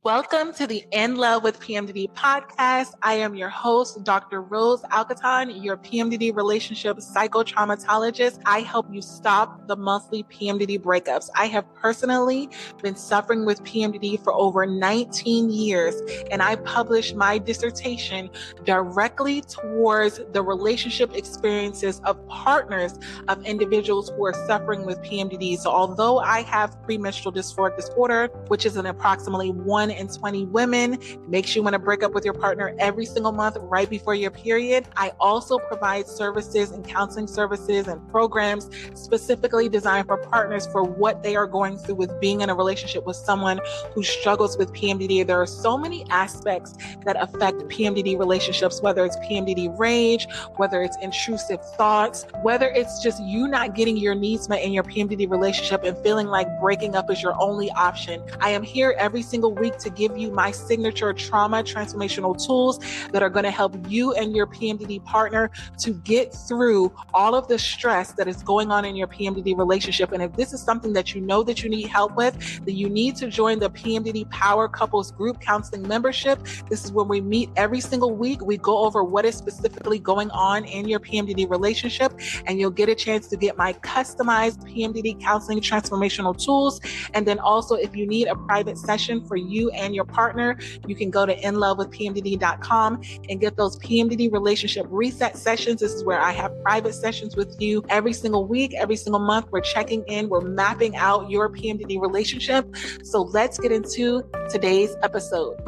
Welcome to the In Love with PMDD podcast. I am your host, Dr. Rose Alcaton, your PMDD relationship psychotraumatologist. I help you stop the monthly PMDD breakups. I have personally been suffering with PMDD for over 19 years, and I published my dissertation directly towards the relationship experiences of partners of individuals who are suffering with PMDD. So although I have premenstrual dysphoric disorder, which is an approximately 1 in 20 women, makes you want to break up with your partner every single month right before your period, I also provide services and counseling services and programs specifically designed for partners for what they are going through with being in a relationship with someone who struggles with PMDD. There are so many aspects that affect PMDD relationships, whether it's PMDD rage, whether it's intrusive thoughts, whether it's just you not getting your needs met in your PMDD relationship and feeling like breaking up is your only option. I am here every single week to give you my signature trauma transformational tools that are going to help you and your PMDD partner to get through all of the stress that is going on in your PMDD relationship. And if this is something that you know that you need help with, then you need to join the PMDD Power Couples Group Counseling Membership. This is when we meet every single week. We go over what is specifically going on in your PMDD relationship, and you'll get a chance to get my customized PMDD counseling transformational tools. And then also, if you need a private session for you and your partner, you can go to inlovewithpmdd.com and get those PMDD relationship reset sessions. This is where I have private sessions with you every single week, every single month. We're checking in, we're mapping out your PMDD relationship. So let's get into today's episode.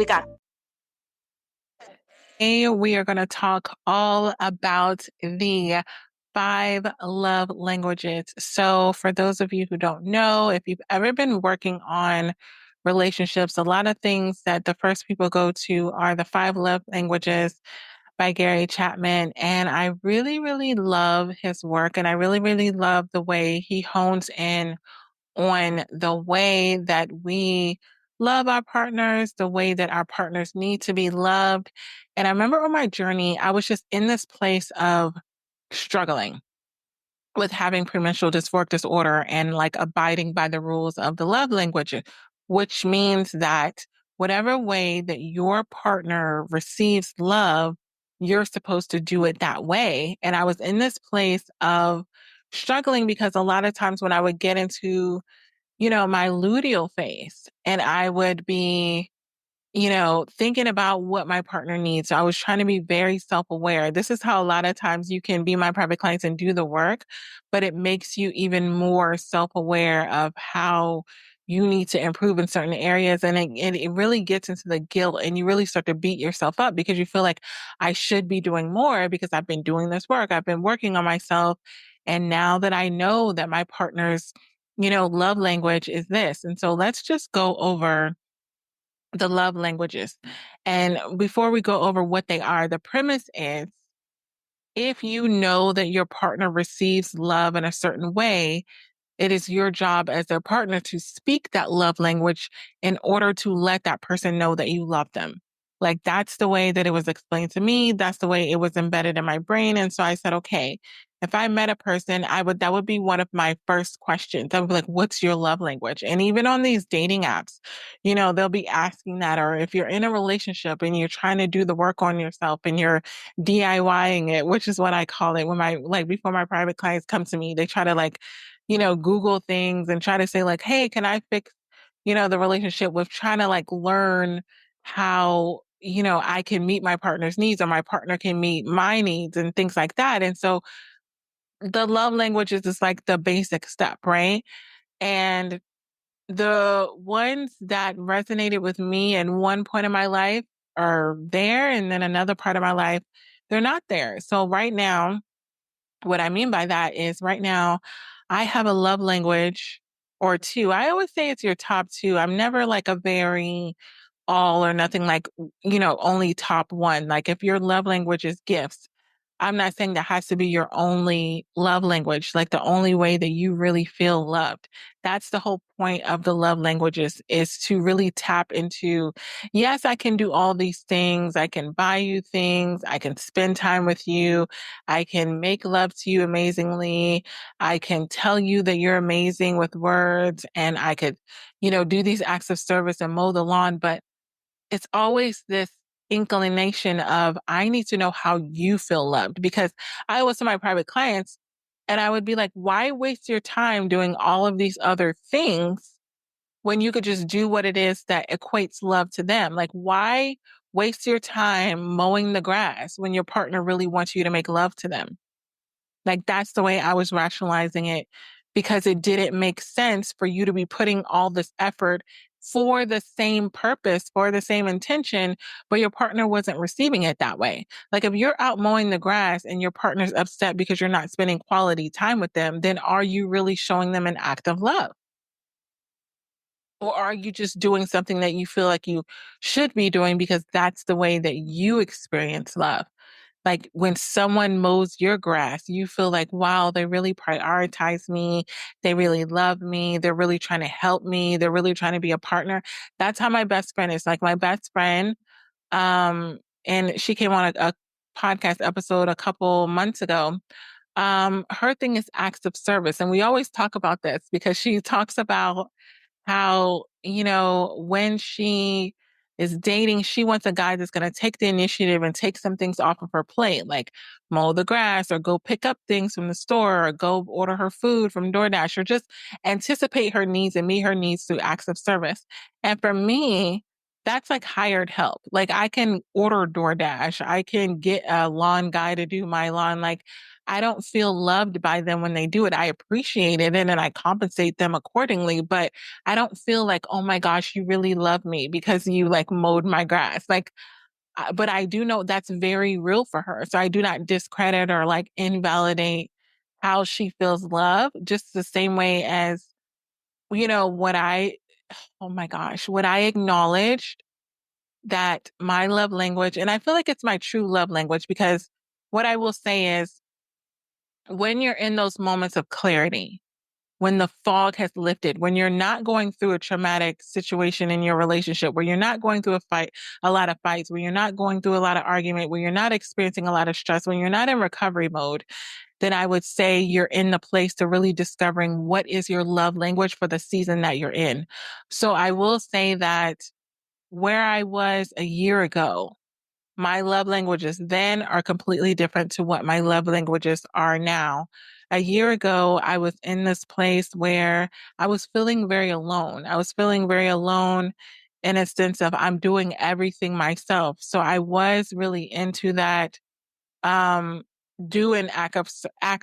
Today, we are going to talk all about the 5 love languages. So for those of you who don't know, if you've ever been working on relationships, a lot of things that the first people go to are the 5 love languages by Gary Chapman. And I really, really love his work. And I really, really love the way he hones in on the way that we love our partners, the way that our partners need to be loved. And I remember on my journey, I was just in this place of struggling with having premenstrual dysphoric disorder and like abiding by the rules of the love language, which means that whatever way that your partner receives love, you're supposed to do it that way. And I was in this place of struggling because a lot of times when I would get into, my luteal phase and I would be thinking about what my partner needs. So I was trying to be very self-aware. This is how a lot of times you can be my private clients and do the work, but it makes you even more self-aware of how you need to improve in certain areas. And it really gets into the guilt and you really start to beat yourself up because you feel like I should be doing more because I've been doing this work. I've been working on myself. And now that I know that my partner's, love language is this. And so let's just go over the love languages. And before we go over what they are, the premise is if you know that your partner receives love in a certain way, it is your job as their partner to speak that love language in order to let that person know that you love them. Like that's the way that it was explained to me. That's the way it was embedded in my brain. And so I said, okay, if I met a person, that would be one of my first questions. I would be like, what's your love language? And even on these dating apps, they'll be asking that. Or if you're in a relationship and you're trying to do the work on yourself and you're DIYing it, which is what I call it before my private clients come to me, they try to Google things and try to say like, hey, can I fix, the relationship with trying to learn how, I can meet my partner's needs or my partner can meet my needs and things like that. And so the love languages is like the basic step, right? And the ones that resonated with me in one point of my life are there. And then another part of my life, they're not there. So right now, what I mean by that is right now, I have a love language or 2. I always say it's your top 2. I'm never like a very all or nothing only top 1. Like if your love language is gifts, I'm not saying that has to be your only love language, like the only way that you really feel loved. That's the whole point of the love languages is to really tap into, yes, I can do all these things. I can buy you things. I can spend time with you. I can make love to you amazingly. I can tell you that you're amazing with words and I could, do these acts of service and mow the lawn. But it's always this inclination of, I need to know how you feel loved. Because I was to my private clients and I would be like, why waste your time doing all of these other things when you could just do what it is that equates love to them? Like, why waste your time mowing the grass when your partner really wants you to make love to them? Like, that's the way I was rationalizing it, because it didn't make sense for you to be putting all this effort for the same purpose, for the same intention, but your partner wasn't receiving it that way. Like, if you're out mowing the grass and your partner's upset because you're not spending quality time with them, then are you really showing them an act of love? Or are you just doing something that you feel like you should be doing because that's the way that you experience love? Like, when someone mows your grass, you feel like, wow, they really prioritize me. They really love me. They're really trying to help me. They're really trying to be a partner. That's how my best friend is. Like, my best friend, um, and she came on a podcast episode a couple months ago. Her thing is acts of service. And we always talk about this because she talks about how, when she is dating, she wants a guy that's going to take the initiative and take some things off of her plate, like mow the grass or go pick up things from the store or go order her food from DoorDash, or just anticipate her needs and meet her needs through acts of service. And for me, that's like hired help. Like, I can order DoorDash, I can get a lawn guy to do my lawn. Like, I don't feel loved by them when they do it. I appreciate it and then I compensate them accordingly. But I don't feel like, oh my gosh, you really love me because you like mowed my grass. Like, but I do know that's very real for her. So I do not discredit or like invalidate how she feels love, just the same way as, what oh my gosh, what I acknowledged that my love language, and I feel like it's my true love language, because what I will say is, when you're in those moments of clarity, when the fog has lifted, when you're not going through a traumatic situation in your relationship, where you're not going through a lot of fights, where you're not going through a lot of argument, where you're not experiencing a lot of stress, when you're not in recovery mode, then I would say you're in the place to really discovering what is your love language for the season that you're in. So I will say that where I was a year ago, my love languages then are completely different to what my love languages are now. A year ago, I was in this place where I was feeling very alone. I was feeling very alone in a sense of, I'm doing everything myself. So I was really into that, um, do an act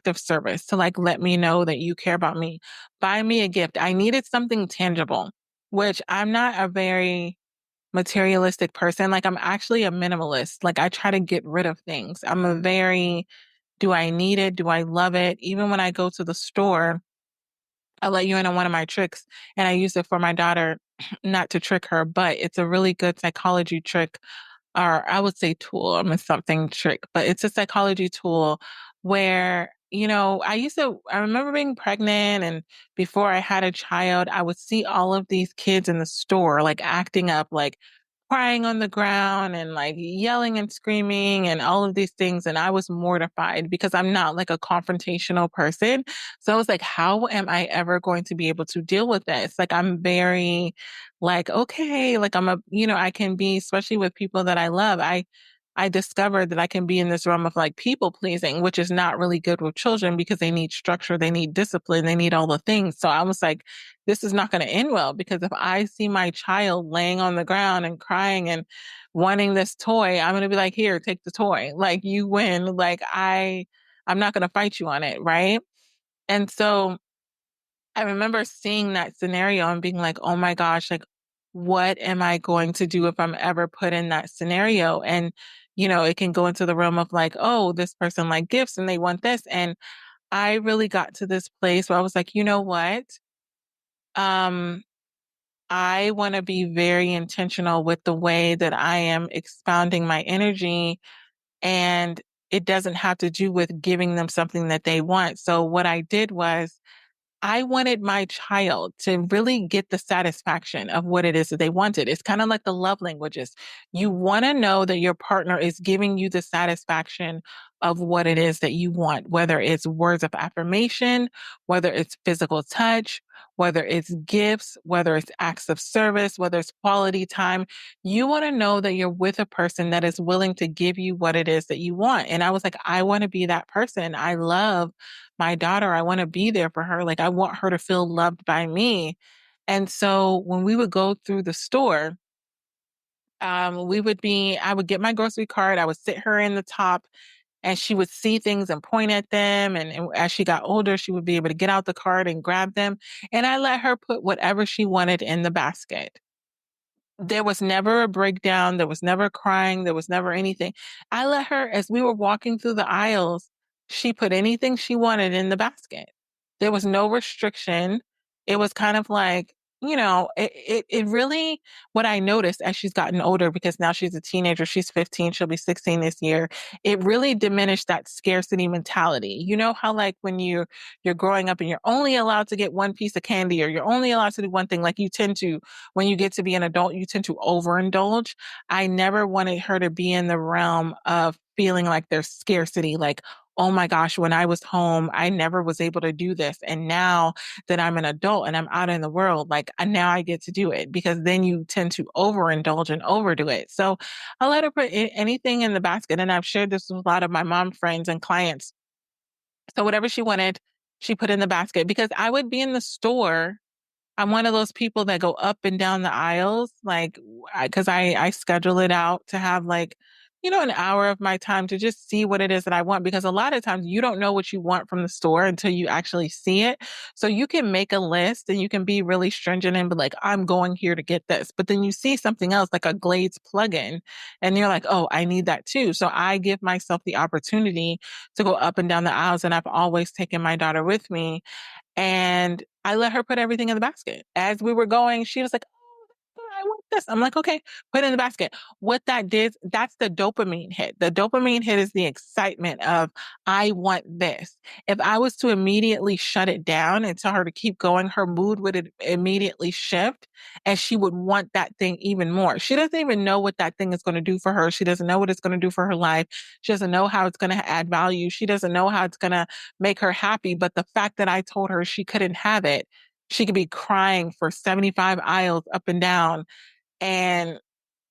of service to like let me know that you care about me. Buy me a gift. I needed something tangible, which I'm not a very materialistic person. Like, I'm actually a minimalist. Like, I try to get rid of things. I'm a very, do I need it? Do I love it? Even when I go to the store, I'll let you in on one of my tricks, and I use it for my daughter, not to trick her, but it's a really good psychology trick, or I would say tool. I'm a something trick, but it's a psychology tool where, I remember being pregnant, and before I had a child, I would see all of these kids in the store, like acting up, like crying on the ground and like yelling and screaming and all of these things. And I was mortified because I'm not like a confrontational person. So I was like, how am I ever going to be able to deal with this? Like, I'm very like, okay, like I can be, especially with people that I love. I discovered that I can be in this realm of like people pleasing, which is not really good with children because they need structure, they need discipline, they need all the things. So I was like, this is not going to end well, because if I see my child laying on the ground and crying and wanting this toy, I'm going to be like, here, take the toy. Like, you win. Like, I'm not going to fight you on it. Right. And so I remember seeing that scenario and being like, oh my gosh, like, what am I going to do if I'm ever put in that scenario? And, it can go into the realm of like, oh, this person like gifts and they want this. And I really got to this place where I was like, you know what? Um, I want to be very intentional with the way that I am expounding my energy. And it doesn't have to do with giving them something that they want. So what I did was, I wanted my child to really get the satisfaction of what it is that they wanted. It's kind of like the love languages. You want to know that your partner is giving you the satisfaction of what it is that you want, whether it's words of affirmation, whether it's physical touch, whether it's gifts, whether it's acts of service, whether it's quality time. You want to know that you're with a person that is willing to give you what it is that you want. And I was like, I want to be that person. I love my daughter. I want to be there for her. Like, I want her to feel loved by me. And so when we would go through the store, I would get my grocery cart, I would sit her in the top, and she would see things and point at them. And as she got older, she would be able to get out the cart and grab them. And I let her put whatever she wanted in the basket. There was never a breakdown. There was never crying. There was never anything. I let her, as we were walking through the aisles, she put anything she wanted in the basket. There was no restriction. It was kind of like, it really, what I noticed as she's gotten older, because now she's a teenager, she's 15, she'll be 16 this year. It really diminished that scarcity mentality. You know how like when you're growing up and you're only allowed to get one piece of candy, or you're only allowed to do one thing, like you tend to, when you get to be an adult, you tend to overindulge. I never wanted her to be in the realm of feeling like there's scarcity, like, oh my gosh, when I was home, I never was able to do this. And now that I'm an adult and I'm out in the world, like now I get to do it, because then you tend to overindulge and overdo it. So I let her put anything in the basket. And I've shared this with a lot of my mom friends and clients. So whatever she wanted, she put in the basket, because I would be in the store. I'm one of those people that go up and down the aisles, like, because I schedule it out to have like, an hour of my time to just see what it is that I want. Because a lot of times you don't know what you want from the store until you actually see it. So you can make a list and you can be really stringent and be like, I'm going here to get this. But then you see something else like a Glades plugin and you're like, oh, I need that too. So I give myself the opportunity to go up and down the aisles. And I've always taken my daughter with me, and I let her put everything in the basket. As we were going, she was like, oh, I want this. I'm like, okay, put it in the basket. What that did, that's the dopamine hit. The dopamine hit is the excitement of, I want this. If I was to immediately shut it down and tell her to keep going, her mood would immediately shift and she would want that thing even more. She doesn't even know what that thing is going to do for her. She doesn't know what it's going to do for her life. She doesn't know how it's going to add value. She doesn't know how it's going to make her happy. But the fact that I told her she couldn't have it, she could be crying for 75 aisles up and down, and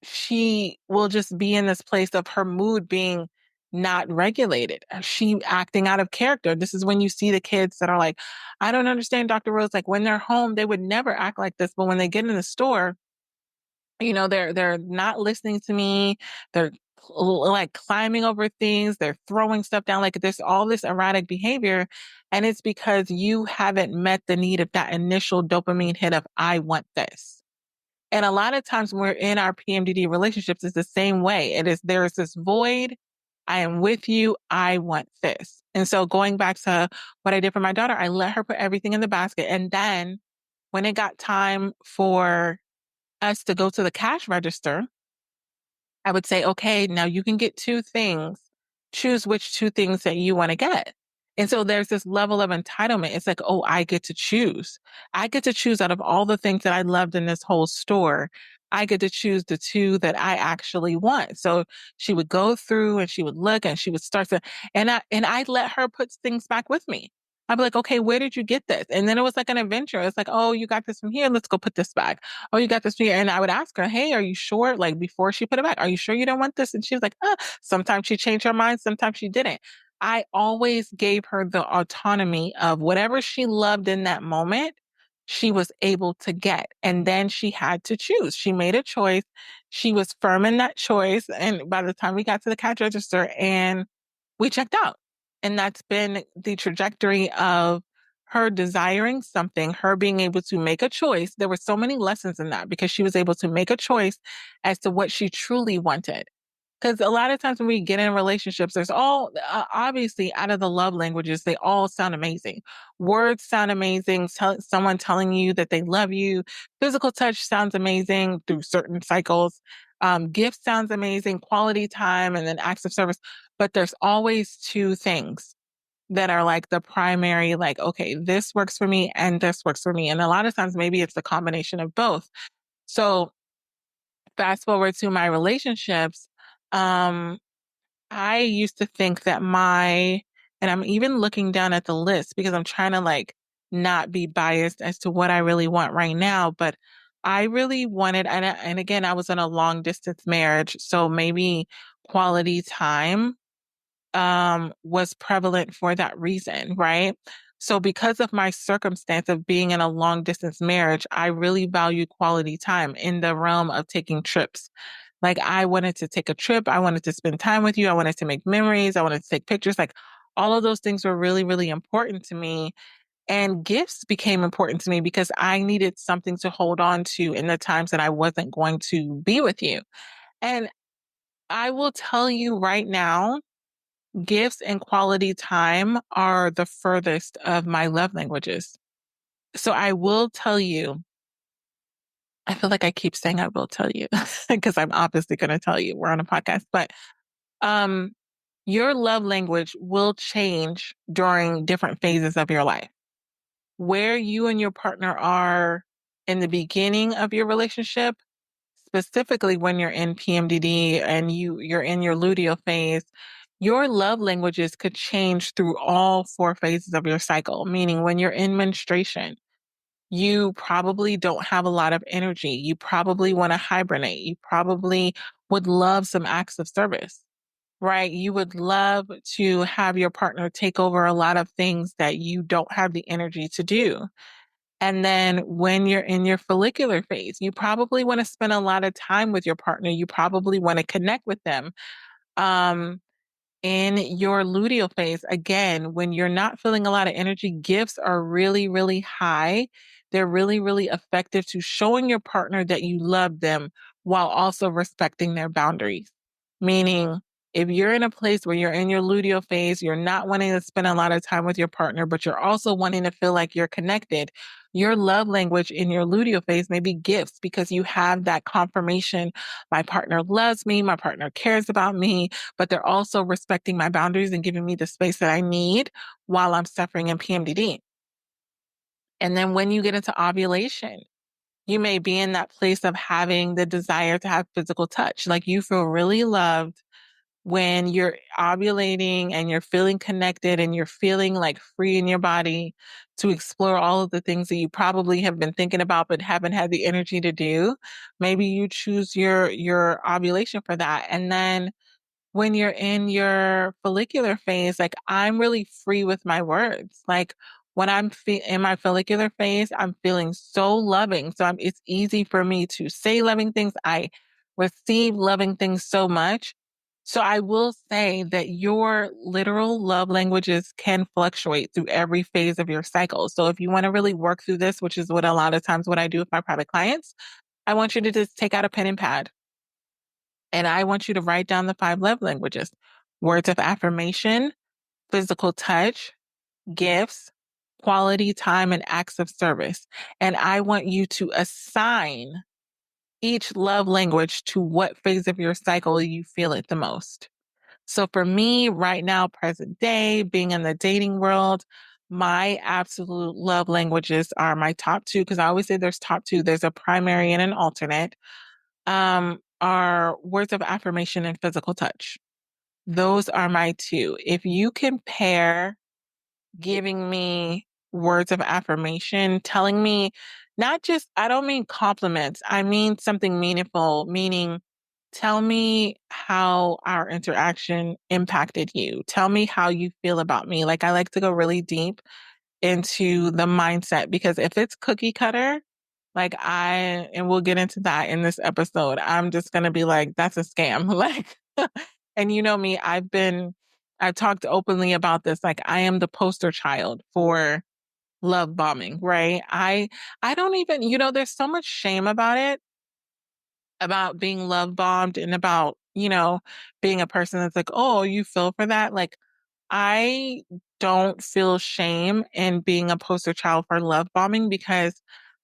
she will just be in this place of her mood being not regulated. She acting out of character. This is when you see the kids that are like, I don't understand, Dr. Rose. Like when they're home, they would never act like this. But when they get in the store, they're not listening to me. They're like climbing over things. They're throwing stuff down. Like there's all this erratic behavior. And it's because you haven't met the need of that initial dopamine hit of, I want this. And a lot of times when we're in our PMDD relationships, it's the same way. There's this void. I am with you. I want this. And so going back to what I did for my daughter, I let her put everything in the basket. And then when it got time for us to go to the cash register, I would say, okay, now you can get two things. Choose which two things that you want to get. And so there's this level of entitlement. It's like, oh, I get to choose. I get to choose out of all the things that I loved in this whole store. I get to choose the two that I actually want. So she would go through and she would look and she would start to, and I let her put things back with me. I'd be like, okay, where did you get this? And then it was like an adventure. It's like, oh, you got this from here. Let's go put this back. Oh, you got this from here. And I would ask her, hey, are you sure? Like before she put it back, are you sure you don't want this? And she was like, sometimes she changed her mind. Sometimes she didn't. I always gave her the autonomy of whatever she loved in that moment, she was able to get. And then she had to choose. She made a choice. She was firm in that choice. And by the time we got to the cash register and we checked out. And that's been the trajectory of her desiring something, her being able to make a choice. There were so many lessons in that because she was able to make a choice as to what she truly wanted. Because a lot of times when we get in relationships, there's all obviously out of the love languages, they all sound amazing. Words sound amazing. Someone telling you that they love you. Physical touch sounds amazing through certain cycles. Gift sounds amazing. Quality time and then acts of service. But there's always two things that are like the primary, like, okay, this works for me and this works for me. And a lot of times maybe it's the combination of both. So fast forward to my relationships. Um, I used to think that and I'm even looking down at the list because I'm trying to like not be biased as to what I really want right now, but I really wanted, and again, I was in a long distance marriage, so maybe quality time was prevalent for that reason, right? So because of my circumstance of being in a long distance marriage, I really value quality time in the realm of taking trips. Like I wanted to take a trip, I wanted to spend time with you, I wanted to make memories, I wanted to take pictures, like all of those things were really, really important to me. And gifts became important to me because I needed something to hold on to in the times that I wasn't going to be with you. And I will tell you right now, gifts and quality time are the furthest of my love languages. So I will tell you, I feel like I keep saying I will tell you because I'm obviously going to tell you. We're on a podcast, but um, your love language will change during different phases of your life. Where you and your partner are in the beginning of your relationship, specifically when you're in PMDD and you're in your luteal phase, your love languages could change through all four phases of your cycle, meaning when you're in menstruation, you probably don't have a lot of energy. You probably want to hibernate. You probably would love some acts of service, right? You would love to have your partner take over a lot of things that you don't have the energy to do. And then when you're in your follicular phase, you probably want to spend a lot of time with your partner. You probably want to connect with them. Um, in your luteal phase, again, when you're not feeling a lot of energy, gifts are really, really high. They're really, really effective to showing your partner that you love them while also respecting their boundaries. Meaning, if you're in a place where you're in your luteal phase, you're not wanting to spend a lot of time with your partner, but you're also wanting to feel like you're connected. Your love language in your luteal phase may be gifts because you have that confirmation. My partner loves me. My partner cares about me, but they're also respecting my boundaries and giving me the space that I need while I'm suffering in PMDD. And then when you get into ovulation, you may be in that place of having the desire to have physical touch. Like you feel really loved when you're ovulating and you're feeling connected and you're feeling like free in your body to explore all of the things that you probably have been thinking about but haven't had the energy to do. Maybe you choose your ovulation for that. And then when you're in your follicular phase, like I'm really free with my words. Like when in my follicular phase, I'm feeling so loving. So it's easy for me to say loving things. I receive loving things so much. So I will say that your literal love languages can fluctuate through every phase of your cycle. So if you want to really work through this, which is what a lot of times what I do with my private clients, I want you to just take out a pen and pad and I want you to write down the five love languages: words of affirmation, physical touch, gifts, quality time, and acts of service. And I want you to assign each love language to what phase of your cycle you feel it the most. So for me, right now, present day, being in the dating world, my absolute love languages are my top two, because I always say there's top two. There's a primary and an alternate, are words of affirmation and physical touch. Those are my two. If you can pair giving me words of affirmation, telling me not just, I don't mean compliments, I mean something meaningful, meaning tell me how our interaction impacted you. Tell me how you feel about me. Like I like to go really deep into the mindset because if it's cookie cutter, and we'll get into that in this episode, I'm just going to be like, that's a scam. Like, and you know me, I've talked openly about this. Like, I am the poster child for love bombing, right? I don't even, there's so much shame about it, about being love bombed and about, being a person that's like, oh, you feel for that. Like, I don't feel shame in being a poster child for love bombing because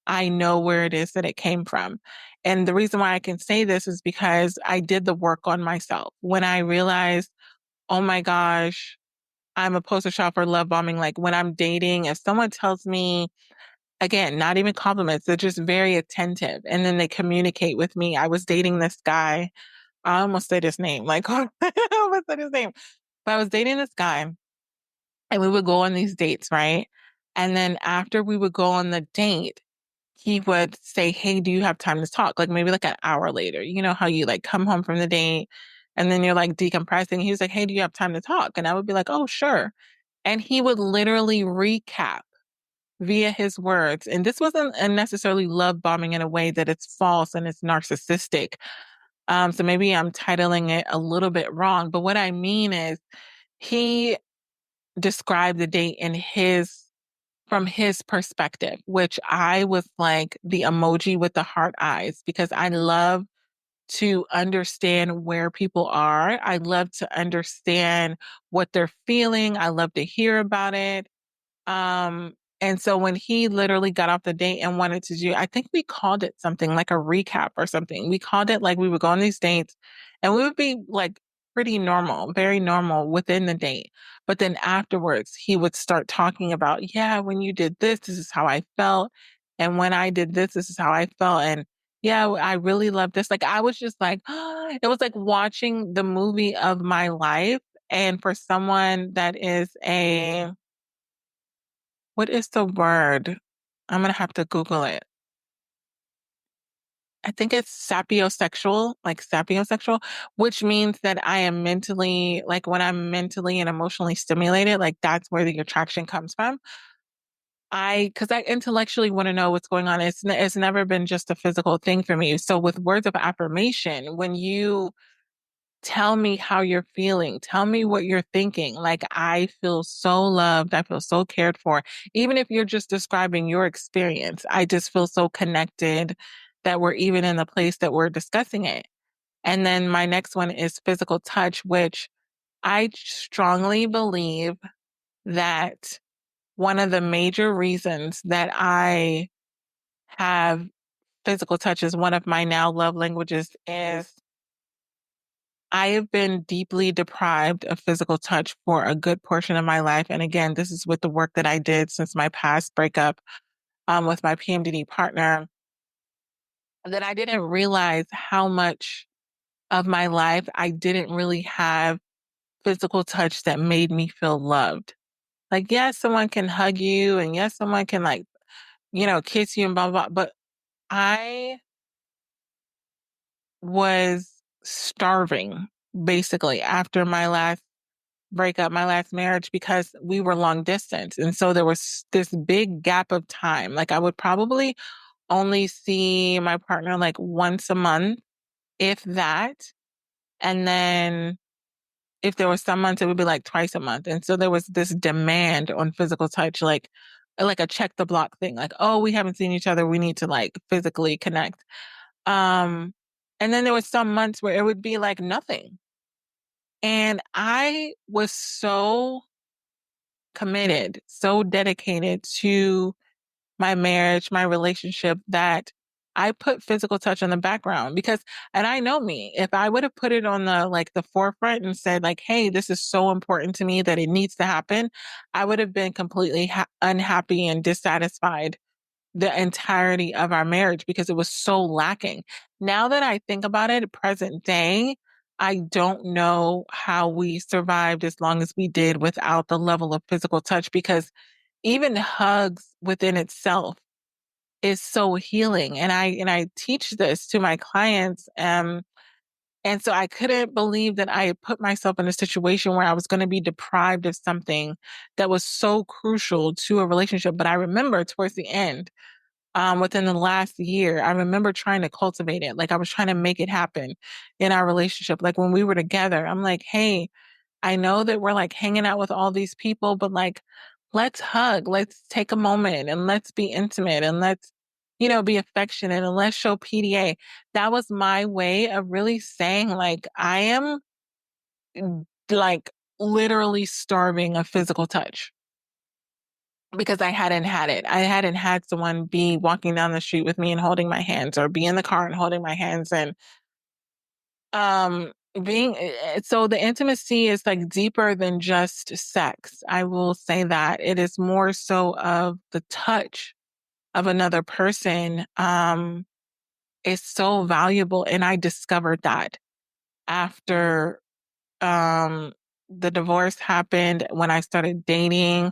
I know where it is that it came from. And the reason why I can say this is because I did the work on myself. When I realized, oh my gosh, I'm a poster child for love bombing. Like when I'm dating, if someone tells me, again, not even compliments, they're just very attentive. And then they communicate with me. I was dating this guy. I almost said his name. Like, I almost said his name. But I was dating this guy and we would go on these dates, right? And then after we would go on the date, he would say, "Hey, do you have time to talk?" Like maybe like an hour later. You know how you like come home from the date and then you're like decompressing. He was like, "Hey, do you have time to talk?" And I would be like, "Oh, sure." And he would literally recap via his words. And this wasn't a necessarily love bombing in a way that it's false and it's narcissistic. So maybe I'm titling it a little bit wrong. But what I mean is he described the date in his from his perspective, which I was like the emoji with the heart eyes because I love to understand where people are. I love to understand what they're feeling. I love to hear about it. Um, and so when he literally got off the date and wanted to do, I think we called it something like a recap or something. We called it like we would go on these dates and we would be like pretty normal, very normal within the date. But then afterwards, he would start talking about, yeah, when you did this, this is how I felt. And when I did this, this is how I felt. And yeah, I really love this. Like I was just like, it was like watching the movie of my life. And for someone that is what is the word? I'm gonna have to Google it. I think it's sapiosexual, like sapiosexual, which means that I am mentally, like when I'm mentally and emotionally stimulated, like that's where the attraction comes from. Because I intellectually want to know what's going on. It's never been just a physical thing for me. So with words of affirmation, when you tell me how you're feeling. Tell me what you're thinking. Like, I feel so loved. I feel so cared for. Even if you're just describing your experience, I just feel so connected that we're even in the place that we're discussing it. And then my next one is physical touch, which I strongly believe that one of the major reasons that I have physical touch as one of my now love languages is I have been deeply deprived of physical touch for a good portion of my life. And again, this is with the work that I did since my past breakup with my PMDD partner, that I didn't realize how much of my life I didn't really have physical touch that made me feel loved. Like, yes, someone can hug you and yes, someone can like, kiss you and blah, blah, blah. But I was starving basically after my last breakup, my last marriage, because we were long distance. And so there was this big gap of time. Like I would probably only see my partner like once a month, if that. And then if there was some months, it would be like twice a month. And so there was this demand on physical touch, like a check the block thing, like, oh, we haven't seen each other. We need to like physically connect. Um, and then there was some months where it would be like nothing. And I was so committed, so dedicated to my marriage, my relationship that I put physical touch on the background because, and I know me, if I would have put it on the forefront and said like, hey, this is so important to me that it needs to happen, I would have been completely unhappy and dissatisfied the entirety of our marriage because it was so lacking. Now that I think about it, present day, I don't know how we survived as long as we did without the level of physical touch because even hugs within itself is so healing. And I teach this to my clients. And so I couldn't believe that I had put myself in a situation where I was going to be deprived of something that was so crucial to a relationship. But I remember towards the end, within the last year, I remember trying to cultivate it. Like I was trying to make it happen in our relationship. Like when we were together, I'm like, hey, I know that we're like hanging out with all these people, but like, let's hug, let's take a moment and let's be intimate and let's, be affectionate and let's show PDA. That was my way of really saying like, I am like literally starving of physical touch because I hadn't had it. I hadn't had someone be walking down the street with me and holding my hands or be in the car and holding my hands and being so the intimacy is like deeper than just sex. I will say that it is more so of the touch of another person is so valuable and I discovered that after um the divorce happened, when I started dating,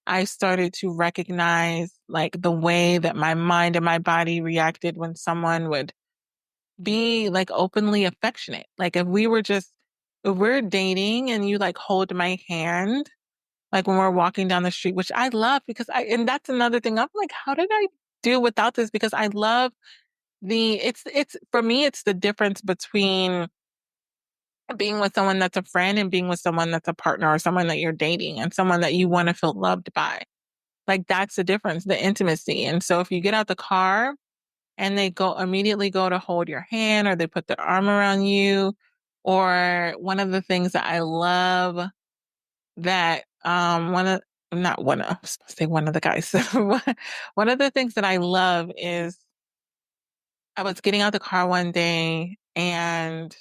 I started to recognize like the way that my mind and my body reacted when someone would be like openly affectionate. Like if we're dating and you like hold my hand, like when we're walking down the street, which I love because and that's another thing. I'm like, how did I do without this? Because I love it's for me, it's the difference between being with someone that's a friend and being with someone that's a partner or someone that you're dating and someone that you want to feel loved by. Like that's the difference, the intimacy. And so if you get out the car and they immediately go to hold your hand or they put their arm around you, or one of the things that I love that one of not one of I was supposed to say one of the guys. One of the things that I love is I was getting out the car one day and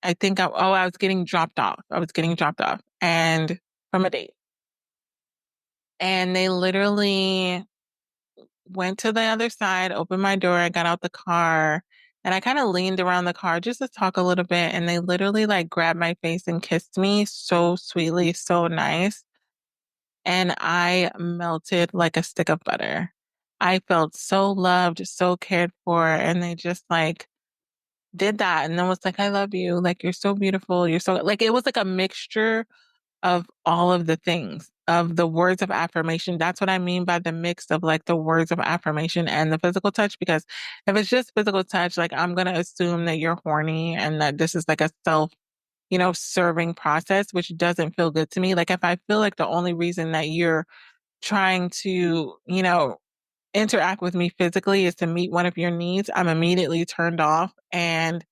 I was getting dropped off. I was getting dropped off and from a date. And they literally went to the other side, opened my door, I got out the car, and I kind of leaned around the car just to talk a little bit. And they literally like grabbed my face and kissed me so sweetly, so nice. And I melted like a stick of butter. I felt so loved, so cared for. And they just like did that. And then was like, I love you. Like, you're so beautiful. You're so, like, it was like a mixture of all of the things, of the words of affirmation. That's what I mean by the mix of like the words of affirmation and the physical touch. Because if it's just physical touch, like I'm going to assume that you're horny and that this is like a serving process, which doesn't feel good to me. Like if I feel like the only reason that you're trying to, interact with me physically is to meet one of your needs, I'm immediately turned off and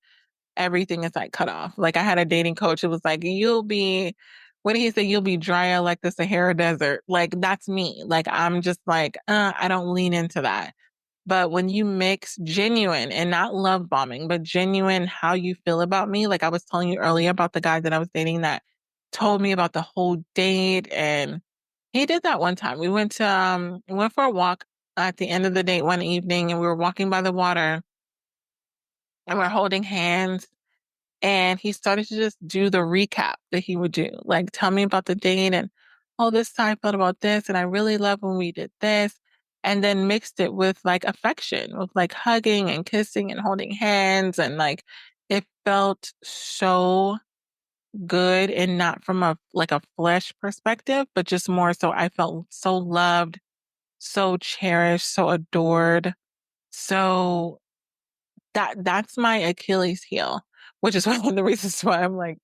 everything is like cut off. Like I had a dating coach who was like, what did he say? You'll be drier like the Sahara Desert. Like that's me. Like I'm just like, I don't lean into that. But when you mix genuine and not love bombing, but genuine how you feel about me, like I was telling you earlier about the guy that I was dating that told me about the whole date. And he did that one time. We went for a walk at the end of the date one evening and we were walking by the water and we're holding hands and he started to just do the recap that he would do. Like, tell me about the date and, oh, this time I felt about this. And I really love when we did this. And then mixed it with like affection, with like hugging and kissing and holding hands. And like, it felt so good and not from a flesh perspective, but just more so I felt so loved, so cherished, so adored. So that's my Achilles heel, which is one of the reasons why I'm like,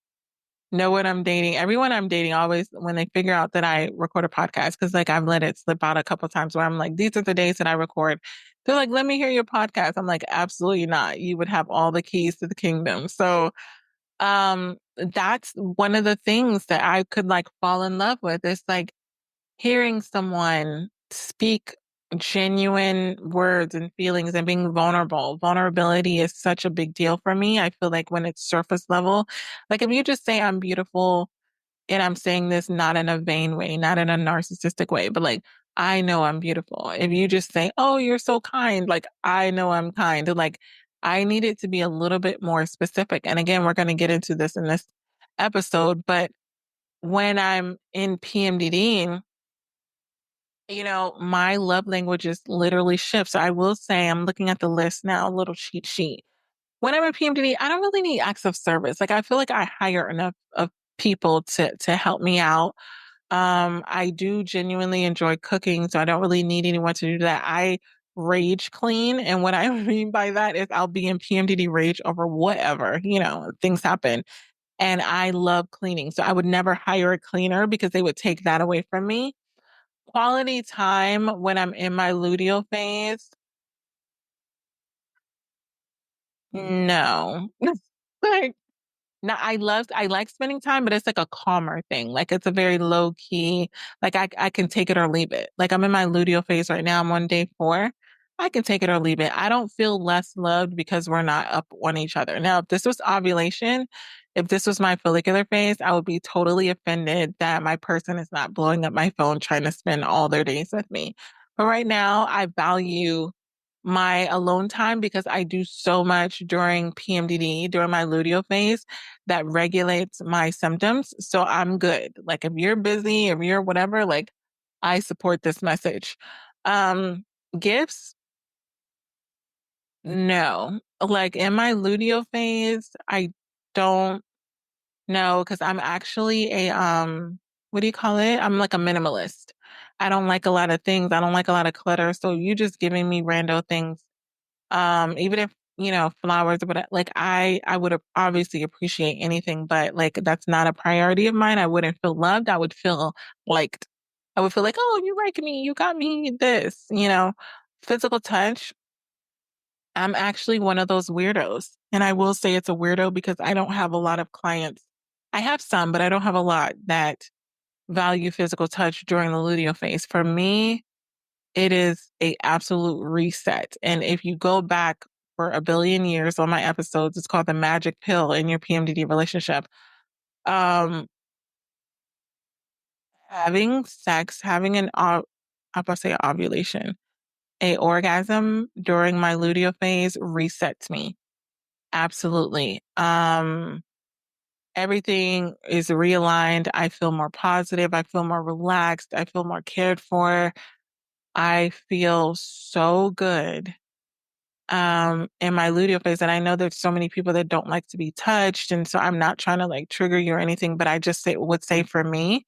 know what I'm dating. Everyone I'm dating always, when they figure out that I record a podcast, because like I've let it slip out a couple of times where I'm like, these are the days that I record. They're like, let me hear your podcast. I'm like, absolutely not. You would have all the keys to the kingdom. So, that's one of the things that I could like fall in love with. It's like hearing someone speak genuine words and feelings and being vulnerable. Vulnerability is such a big deal for me. I feel like when it's surface level, like if you just say I'm beautiful, and I'm saying this not in a vain way, not in a narcissistic way, but like I know I'm beautiful. If you just say, "Oh, you're so kind," like I know I'm kind. Like I need it to be a little bit more specific. And again, we're going to get into this in this episode, but when I'm in PMDD, my love languages literally shift. So I will say I'm looking at the list now, a little cheat sheet. When I'm in PMDD, I don't really need acts of service. Like I feel like I hire enough of people to help me out. I do genuinely enjoy cooking, so I don't really need anyone to do that. I rage clean, and what I mean by that is I'll be in PMDD rage over whatever, things happen. And I love cleaning. So I would never hire a cleaner because they would take that away from me. Quality time when I'm in my luteal phase, no. Like, no, I like spending time, but it's like a calmer thing. Like it's a very low key, like I can take it or leave it. Like I'm in my luteal phase right now. I'm on day 4. I can take it or leave it. I don't feel less loved because we're not up on each other. Now, if this was ovulation, if this was my follicular phase, I would be totally offended that my person is not blowing up my phone trying to spend all their days with me. But right now, I value my alone time because I do so much during PMDD, during my luteal phase, that regulates my symptoms. So I'm good. Like if you're busy, if you're whatever, like I support this message. Um, Gifts, no. Like in my luteal phase, I don't know because I'm actually a what do you call it? I'm like a minimalist. I don't like a lot of things. I don't like a lot of clutter. So you just giving me rando things, even if, flowers or whatever, like I would obviously appreciate anything, but like that's not a priority of mine. I wouldn't feel loved. I would feel liked. I would feel like, oh, you like me, you got me this. Physical touch. I'm actually one of those weirdos. And I will say it's a weirdo because I don't have a lot of clients. I have some, but I don't have a lot that value physical touch during the luteal phase. For me, it is a absolute reset. And if you go back for a billion years on my episodes, it's called the magic pill in your PMDD relationship. Um, Having sex, having I'm about to say ovulation, a orgasm during my luteal phase resets me. Absolutely. Everything is realigned. I feel more positive. I feel more relaxed. I feel more cared for. I feel so good in my luteal phase. And I know there's so many people that don't like to be touched. And so I'm not trying to like trigger you or anything, but I just would say for me,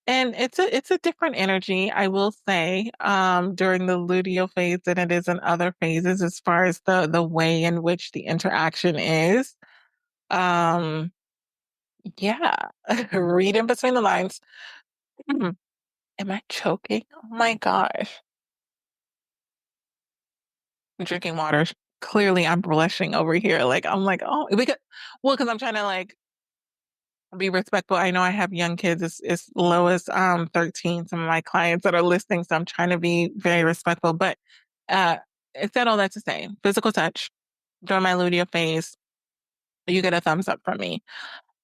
and it's a different energy, I will say, during the luteal phase than it is in other phases as far as the way in which the interaction is. Um, yeah. Read in between the lines. Am I choking? Oh my gosh. I'm drinking water. Clearly I'm blushing over here. Like I'm like, oh, because I'm trying to like be respectful. I know I have young kids. It's low as 13, some of my clients that are listening. So I'm trying to be very respectful. But uh it said all that to say, physical touch during my luteal phase, you get a thumbs up from me.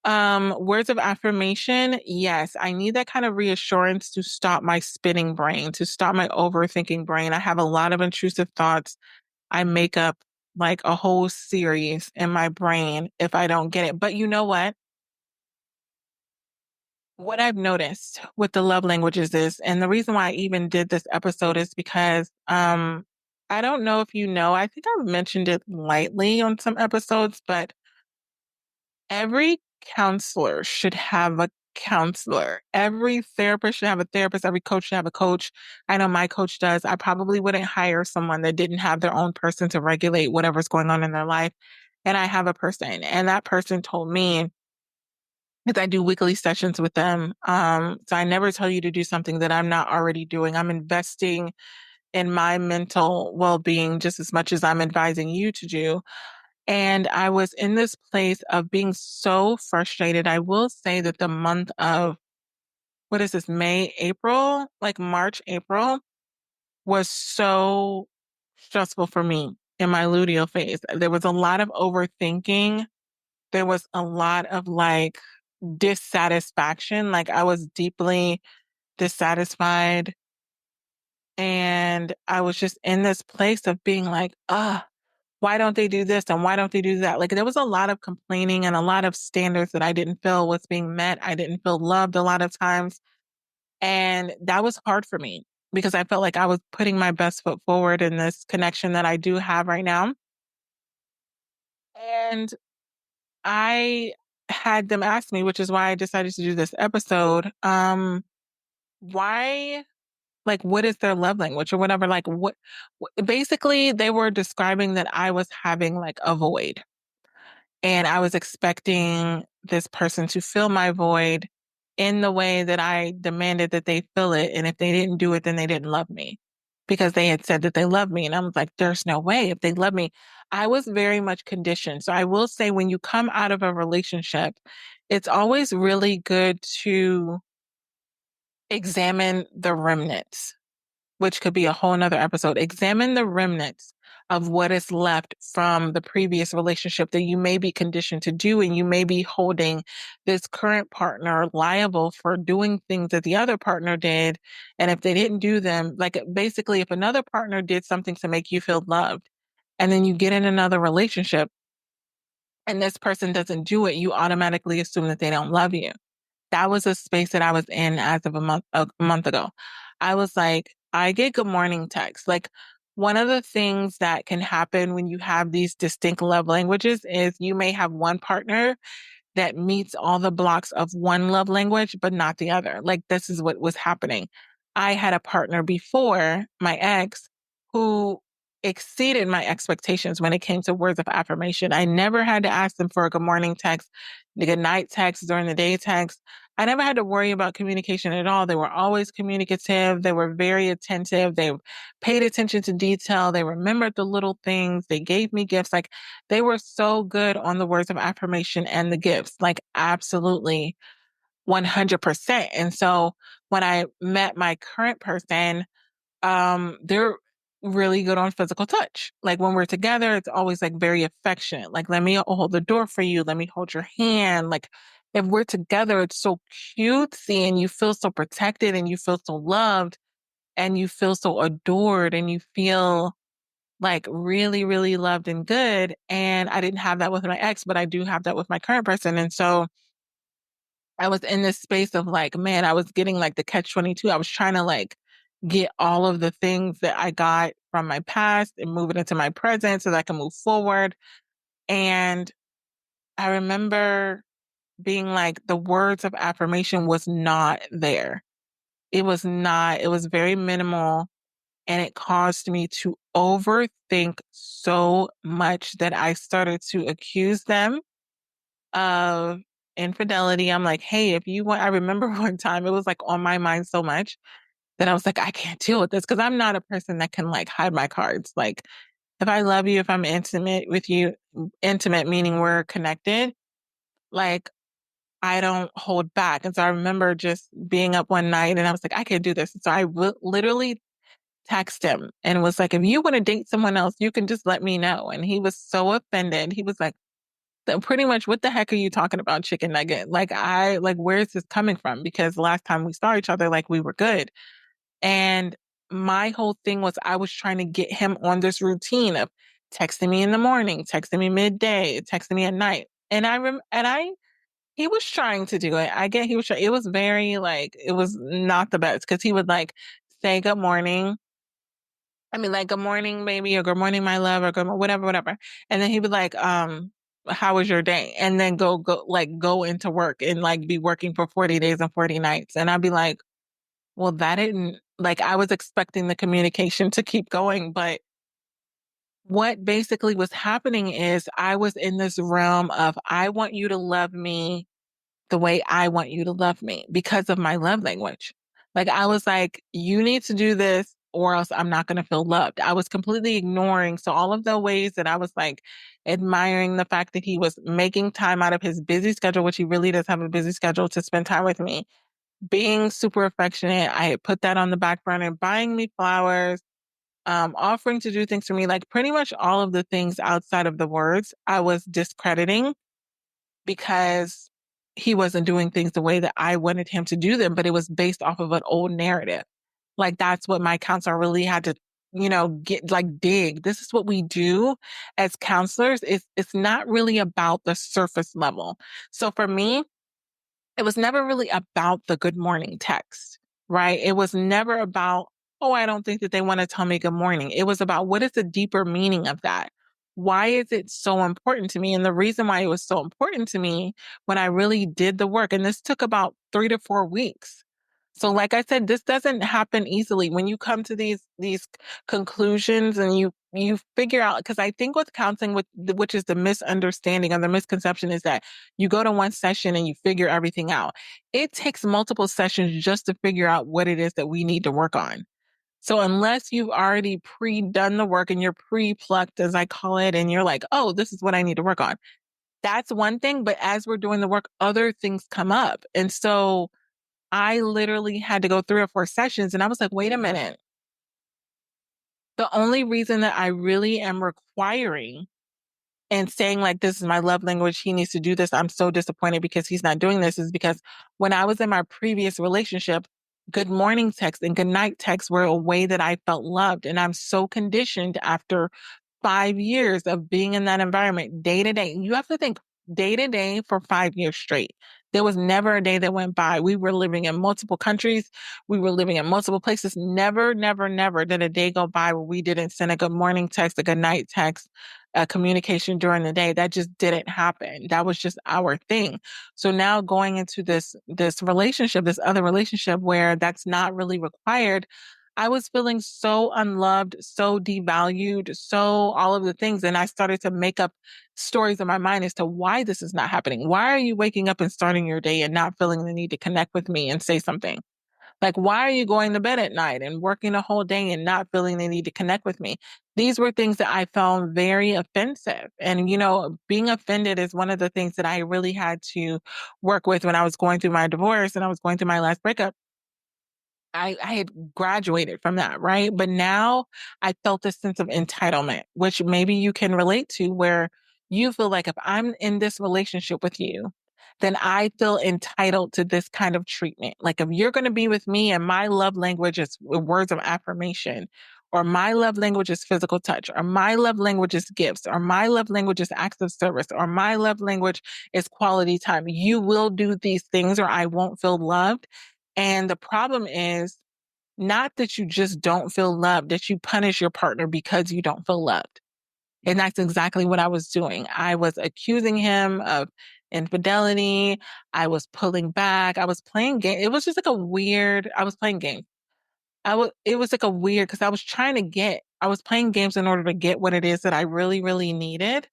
Words of affirmation, yes, I need that kind of reassurance to stop my spinning brain, to stop my overthinking brain. I have a lot of intrusive thoughts. I make up like a whole series in my brain if I don't get it. But you know what? What I've noticed with the love languages is, and the reason why I even did this episode is because I don't know if you know, I think I've mentioned it lightly on some episodes, but every counselor should have a counselor. Every therapist should have a therapist. Every coach should have a coach. I know my coach does. I probably wouldn't hire someone that didn't have their own person to regulate whatever's going on in their life. And I have a person, and that person told me, because I do weekly sessions with them. So I never tell you to do something that I'm not already doing. I'm investing in my mental well-being just as much as I'm advising you to do. And I was in this place of being so frustrated. I will say that the month of, what is this, May, April, like March, April, was so stressful for me in my luteal phase. There was a lot of overthinking. There was a lot of like dissatisfaction. Like I was deeply dissatisfied. And I was just in this place of being like, why don't they do this and why don't they do that? Like there was a lot of complaining and a lot of standards that I didn't feel was being met. I didn't feel loved a lot of times. And that was hard for me because I felt like I was putting my best foot forward in this connection that I do have right now. And I had them ask me, which is why I decided to do this episode, why, like, what is their love language or whatever? Like, basically, they were describing that I was having like a void. And I was expecting this person to fill my void in the way that I demanded that they fill it. And if they didn't do it, then they didn't love me because they had said that they love me. And I was like, there's no way if they love me. I was very much conditioned. So I will say when you come out of a relationship, it's always really good to examine the remnants, which could be a whole nother episode. Examine the remnants of what is left from the previous relationship that you may be conditioned to do. And you may be holding this current partner liable for doing things that the other partner did. And if they didn't do them, like basically, if another partner did something to make you feel loved, and then you get in another relationship and this person doesn't do it, you automatically assume that they don't love you. That was a space that I was in as of a month ago. I was like, I get good morning texts. Like one of the things that can happen when you have these distinct love languages is you may have one partner that meets all the blocks of one love language, but not the other. Like this is what was happening. I had a partner before, my ex, who exceeded my expectations when it came to words of affirmation. I never had to ask them for a good morning text, the good night text, during the day text. I never had to worry about communication at all. They were always communicative. They were very attentive. They paid attention to detail. They remembered the little things. They gave me gifts. Like they were so good on the words of affirmation and the gifts, like absolutely 100%. And so when I met my current person, they're really good on physical touch. Like when we're together, it's always like very affectionate. Like, let me hold the door for you. Let me hold your hand. Like if we're together, it's so cutesy and you feel so protected and you feel so loved and you feel so adored and you feel like really, really loved and good. And I didn't have that with my ex, but I do have that with my current person. And so I was in this space of like, man, I was getting like the catch 22. I was trying to like get all of the things that I got from my past and move it into my present so that I can move forward. And I remember being like, the words of affirmation was not there. It was not, it was very minimal. And it caused me to overthink so much that I started to accuse them of infidelity. I'm like, hey, if you want, I remember one time it was like on my mind so much that I was like, I can't deal with this because I'm not a person that can like hide my cards. Like, if I love you, if I'm intimate with you, intimate meaning we're connected, like, I don't hold back. And so I remember just being up one night and I was like, I can't do this. So I literally text him and was like, if you want to date someone else, you can just let me know. And he was so offended. He was like, pretty much, what the heck are you talking about, chicken nugget? Like, where is this coming from? Because the last time we saw each other, like, we were good. And my whole thing was I was trying to get him on this routine of texting me in the morning, texting me midday, texting me at night. He was trying to do it. I get he was trying. It was very like, it was not the best because he would like say good morning. I mean, like, good morning, baby, or good morning, my love, or good, whatever, whatever. And then he'd be like, how was your day? And then go into work and like be working for 40 days and 40 nights. And I'd be like, well, that didn't, like, I was expecting the communication to keep going. But what basically was happening is I was in this realm of, I want you to love me the way I want you to love me because of my love language. Like I was like, you need to do this or else I'm not going to feel loved. I was completely ignoring. So all of the ways that I was like admiring the fact that he was making time out of his busy schedule, which he really does have a busy schedule to spend time with me, being super affectionate. I had put that on the back burner, buying me flowers, offering to do things for me, like pretty much all of the things outside of the words I was discrediting because he wasn't doing things the way that I wanted him to do them, but it was based off of an old narrative. Like that's what my counselor really had to, get like dig. This is what we do as counselors. It's not really about the surface level. So for me, it was never really about the good morning text, right? It was never about, oh, I don't think that they want to tell me good morning. It was about what is the deeper meaning of that? Why is it so important to me? And the reason why it was so important to me when I really did the work, and this took about 3 to 4 weeks. So like I said, this doesn't happen easily when you come to these conclusions and you figure out, because I think with counseling, which is the misunderstanding or the misconception, is that you go to one session and you figure everything out. It takes multiple sessions just to figure out what it is that we need to work on. So unless you've already pre-done the work and you're pre-plucked, as I call it, and you're like, oh, this is what I need to work on. That's one thing. But as we're doing the work, other things come up. And so I literally had to go 3 or 4 sessions and I was like, wait a minute. The only reason that I really am requiring and saying like this is my love language, he needs to do this, I'm so disappointed because he's not doing this, is because when I was in my previous relationship, good morning texts and good night texts were a way that I felt loved. And I'm so conditioned after 5 years of being in that environment day to day. You have to think day to day for 5 years straight. There was never a day that went by. We were living in multiple countries. We were living in multiple places. Never, never, never did a day go by where we didn't send a good morning text, a good night text, a communication during the day. That just didn't happen. That was just our thing. So now going into this relationship, this other relationship where that's not really required, I was feeling so unloved, so devalued, so all of the things. And I started to make up stories in my mind as to why this is not happening. Why are you waking up and starting your day and not feeling the need to connect with me and say something? Like, why are you going to bed at night and working the whole day and not feeling the need to connect with me? These were things that I found very offensive. And, being offended is one of the things that I really had to work with when I was going through my divorce and I was going through my last breakup. I had graduated from that, right? But now I felt this sense of entitlement, which maybe you can relate to, where you feel like if I'm in this relationship with you, then I feel entitled to this kind of treatment. Like if you're going to be with me and my love language is words of affirmation, or my love language is physical touch, or my love language is gifts, or my love language is acts of service, or my love language is quality time, you will do these things or I won't feel loved. And the problem is not that you just don't feel loved, that you punish your partner because you don't feel loved. And that's exactly what I was doing. I was accusing him of infidelity. I was pulling back. I was playing game. It was just like I was playing games. It was like a weird, because I was playing games in order to get what it is that I really, really needed.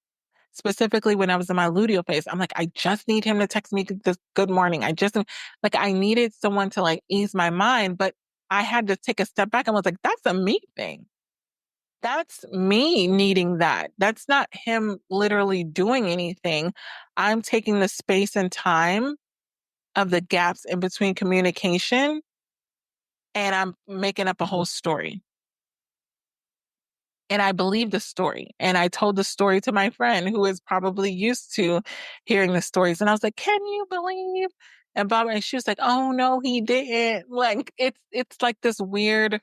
Specifically when I was in my luteal phase, I'm like, I just need him to text me this good morning. Like, I needed someone to like ease my mind, but I had to take a step back and was like, that's a me thing. That's me needing that. That's not him literally doing anything. I'm taking the space and time of the gaps in between communication and I'm making up a whole story. And I believed the story. And I told the story to my friend who is probably used to hearing the stories. And I was like, can you believe? And Bob, and she was like, oh no, he didn't. Like it's like this weird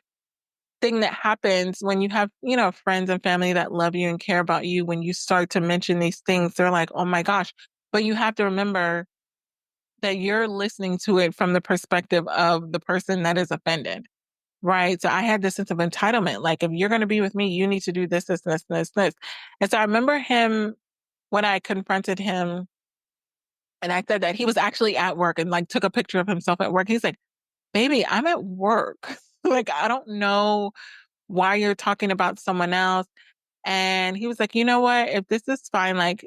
thing that happens when you have, friends and family that love you and care about you. When you start to mention these things, they're like, oh my gosh. But you have to remember that you're listening to it from the perspective of the person that is offended. Right. So I had this sense of entitlement. Like, if you're going to be with me, you need to do this, this, this, this, this. And so I remember him when I confronted him and I said that he was actually at work and like took a picture of himself at work. He's like, baby, I'm at work. Like, I don't know why you're talking about someone else. And he was like, you know what? If this is fine, like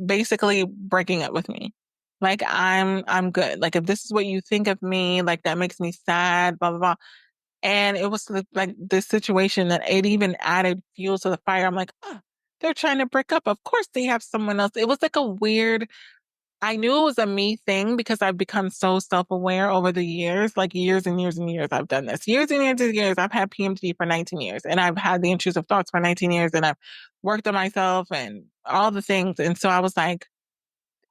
basically breaking up with me. Like I'm good. Like if this is what you think of me, like that makes me sad, blah, blah, blah. And it was like this situation that it even added fuel to the fire. I'm like, oh, they're trying to break up. Of course they have someone else. It was like a weird, I knew it was a me thing because I've become so self-aware over the years, like years and years and years I've done this. Years and years and years. I've had PMDD for 19 years and I've had the intrusive thoughts for 19 years and I've worked on myself and all the things. And so I was like,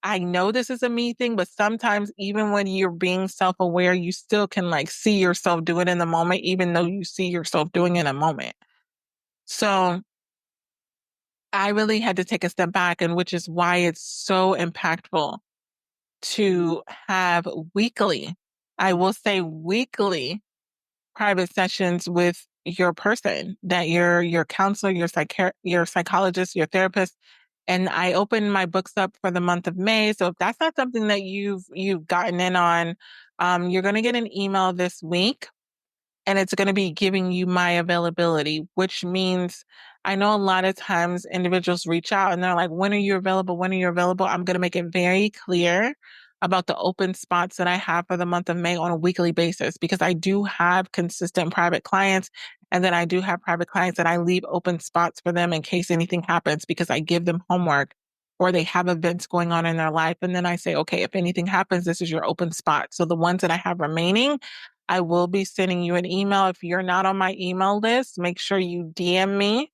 I know this is a me thing, but sometimes even when you're being self-aware, you still can like see yourself do it in the moment, even though you see yourself doing it in a moment. So I really had to take a step back, and which is why it's so impactful to have weekly, I will say weekly private sessions with your person, that your counselor, your psychologist, your therapist. And I opened my books up for the month of May. So if that's not something that you've gotten in on, you're going to get an email this week and it's going to be giving you my availability, which means I know a lot of times individuals reach out and they're like, when are you available? When are you available? I'm going to make it very clear about the open spots that I have for the month of May on a weekly basis, because I do have consistent private clients. And then I do have private clients that I leave open spots for them in case anything happens, because I give them homework or they have events going on in their life. And then I say, okay, if anything happens, this is your open spot. So the ones that I have remaining, I will be sending you an email. If you're not on my email list, make sure you DM me.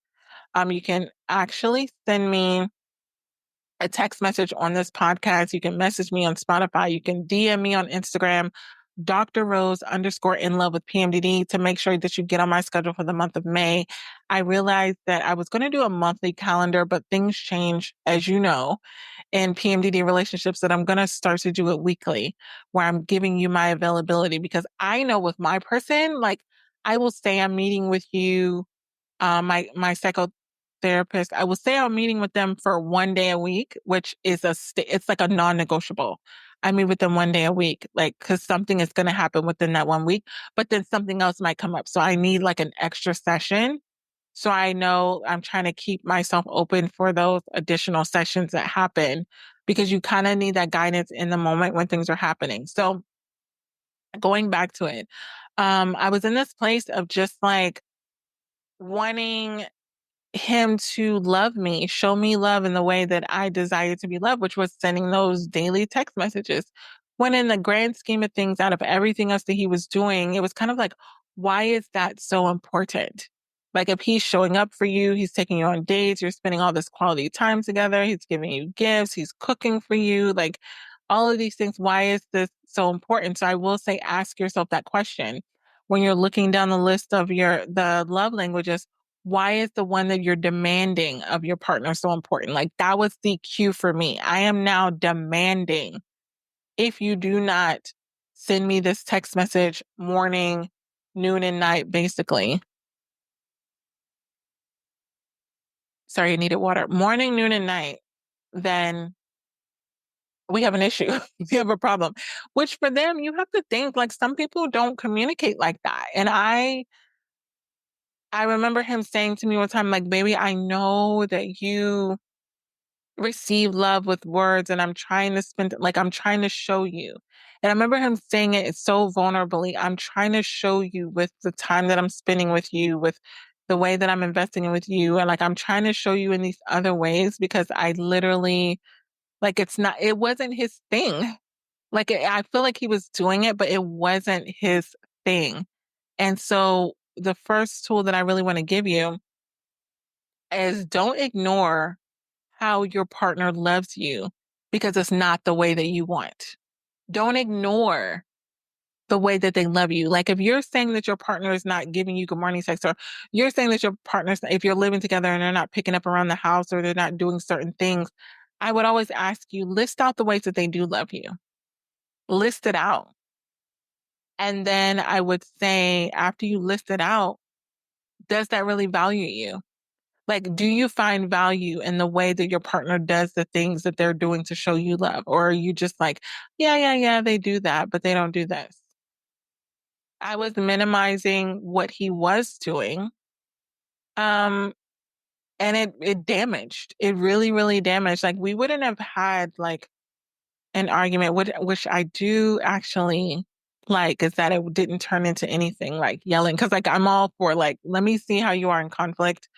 You can actually send me a text message on this podcast. You can message me on Spotify. You can DM me on Instagram, Dr. Rose underscore in love with PMDD, to make sure that you get on my schedule for the month of May. I realized that I was going to do a monthly calendar, but things change, as you know, in PMDD relationships, that I'm going to start to do it weekly, where I'm giving you my availability, because I know with my person, like I will say I'm meeting with you, my psychotherapist, I will say I'm meeting with them for 1 day a week, which is it's like a non-negotiable. I meet with them 1 day a week, like, because something is going to happen within that 1 week, but then something else might come up. So I need like an extra session. So I know I'm trying to keep myself open for those additional sessions that happen, because you kind of need that guidance in the moment when things are happening. So going back to it, I was in this place of just like wanting him to love me, show me love in the way that I desire to be loved, which was sending those daily text messages. When in the grand scheme of things, out of everything else that he was doing, it was kind of like, why is that so important? Like, if he's showing up for you, he's taking you on dates, you're spending all this quality time together, he's giving you gifts, he's cooking for you, like all of these things, why is this so important? So I will say, ask yourself that question when you're looking down the list of the love languages. Why is the one that you're demanding of your partner so important? Like, that was the cue for me. I am now demanding, if you do not send me this text message morning, noon, and night, basically. Sorry, I needed water. Morning, noon, and night, then we have an issue. We have a problem. Which for them, you have to think, like, some people don't communicate like that. And I remember him saying to me one time, like, baby, I know that you receive love with words, and I'm trying to I'm trying to show you. And I remember him saying it so vulnerably, I'm trying to show you with the time that I'm spending with you, with the way that I'm investing in with you. And like, I'm trying to show you in these other ways, because I literally, like, it wasn't his thing. Like, I feel like he was doing it, but it wasn't his thing. And so the first tool that I really want to give you is, don't ignore how your partner loves you because it's not the way that you want. Don't ignore the way that they love you. Like, if you're saying that your partner is not giving you good morning sex, or you're saying that your partner's, if you're living together and they're not picking up around the house, or they're not doing certain things, I would always ask you, list out the ways that they do love you. List it out. And then I would say, after you list it out, does that really value you? Like, do you find value in the way that your partner does the things that they're doing to show you love? Or are you just like, yeah, yeah, yeah, they do that, but they don't do this? I was minimizing what he was doing. Um, and it damaged. It really, really damaged. Like, we wouldn't have had like an argument, which I do actually like, is that it didn't turn into anything like yelling. Cause like, I'm all for, like, let me see how you are in conflict,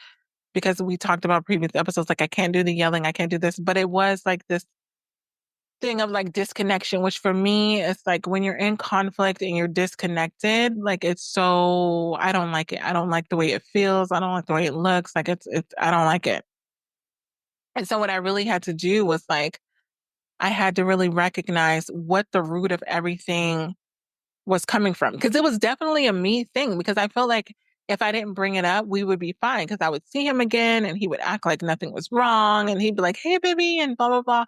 because we talked about previous episodes, like, I can't do the yelling, I can't do this, but it was like this thing of like disconnection, which for me, it's like when you're in conflict and you're disconnected, like, it's so, I don't like it. I don't like the way it feels. I don't like the way it looks. Like, I don't like it. And so what I really had to do was like, I had to really recognize what the root of everything was coming from. Because it was definitely a me thing, because I felt like if I didn't bring it up, we would be fine. Because I would see him again and he would act like nothing was wrong. And he'd be like, hey, baby, and blah, blah, blah.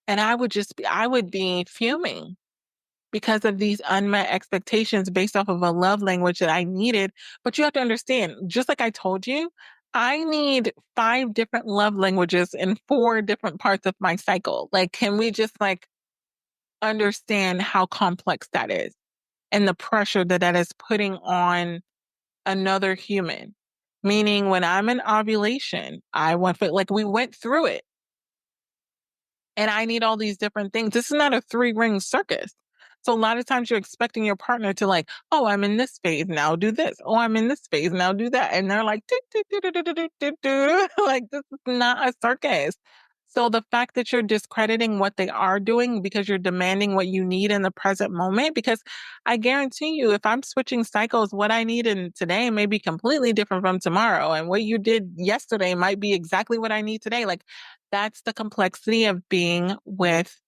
And I would be fuming because of these unmet expectations based off of a love language that I needed. But you have to understand, just like I told you, I need 5 different love languages in 4 different parts of my cycle. Like, can we just like understand how complex that is, and the pressure that that is putting on another human? Meaning, when I'm in ovulation, I want, like, we went through it, and I need all these different things. This is not a 3-ring circus. So a lot of times you're expecting your partner to like, oh, I'm in this phase, now do this. Oh, I'm in this phase, now do that. And they're like, do, do, do, do, do, do, do, do. Like, this is not a circus. So the fact that you're discrediting what they are doing because you're demanding what you need in the present moment, because I guarantee you, if I'm switching cycles, what I need in today may be completely different from tomorrow. And what you did yesterday might be exactly what I need today. Like that's the complexity of being with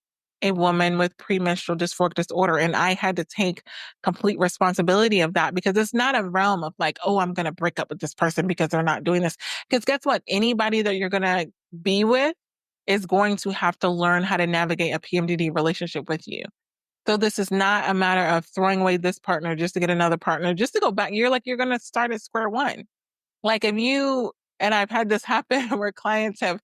a woman with premenstrual dysphoric disorder. And I had to take complete responsibility of that because it's not a realm of like, oh, I'm going to break up with this person because they're not doing this. Because guess what? Anybody that you're going to be with is going to have to learn how to navigate a PMDD relationship with you. So this is not a matter of throwing away this partner just to get another partner, just to go back. You're like, you're going to start at square one. Like if you, and I've had this happen where clients have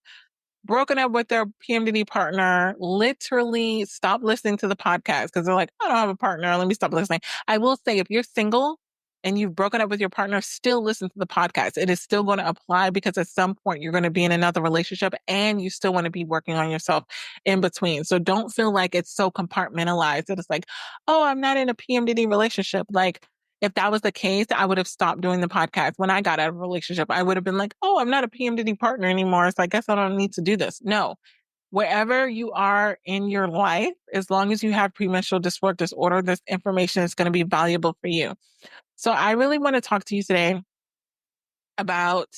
broken up with their PMDD partner, literally stopped listening to the podcast because they're like, I don't have a partner. Let me stop listening. I will say, if you're single and you've broken up with your partner, still listen to the podcast. It is still going to apply because at some point you're going to be in another relationship and you still want to be working on yourself in between. So don't feel like it's so compartmentalized that it's like, oh, I'm not in a PMDD relationship. Like, if that was the case, I would have stopped doing the podcast. When I got out of a relationship, I would have been like, oh, I'm not a PMDD partner anymore. So I guess I don't need to do this. No, wherever you are in your life, as long as you have premenstrual dysphoric disorder, this information is going to be valuable for you. So I really want to talk to you today about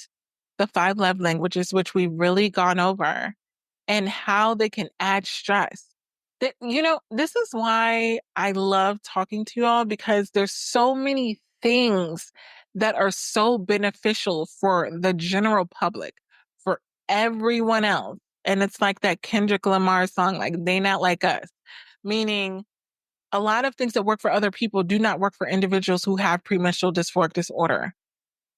the five love languages, which we've really gone over, and how they can add stress. That, this is why I love talking to you all, because there's so many things that are so beneficial for the general public, for everyone else. And it's like that Kendrick Lamar song, like they not like us, meaning a lot of things that work for other people do not work for individuals who have premenstrual dysphoric disorder.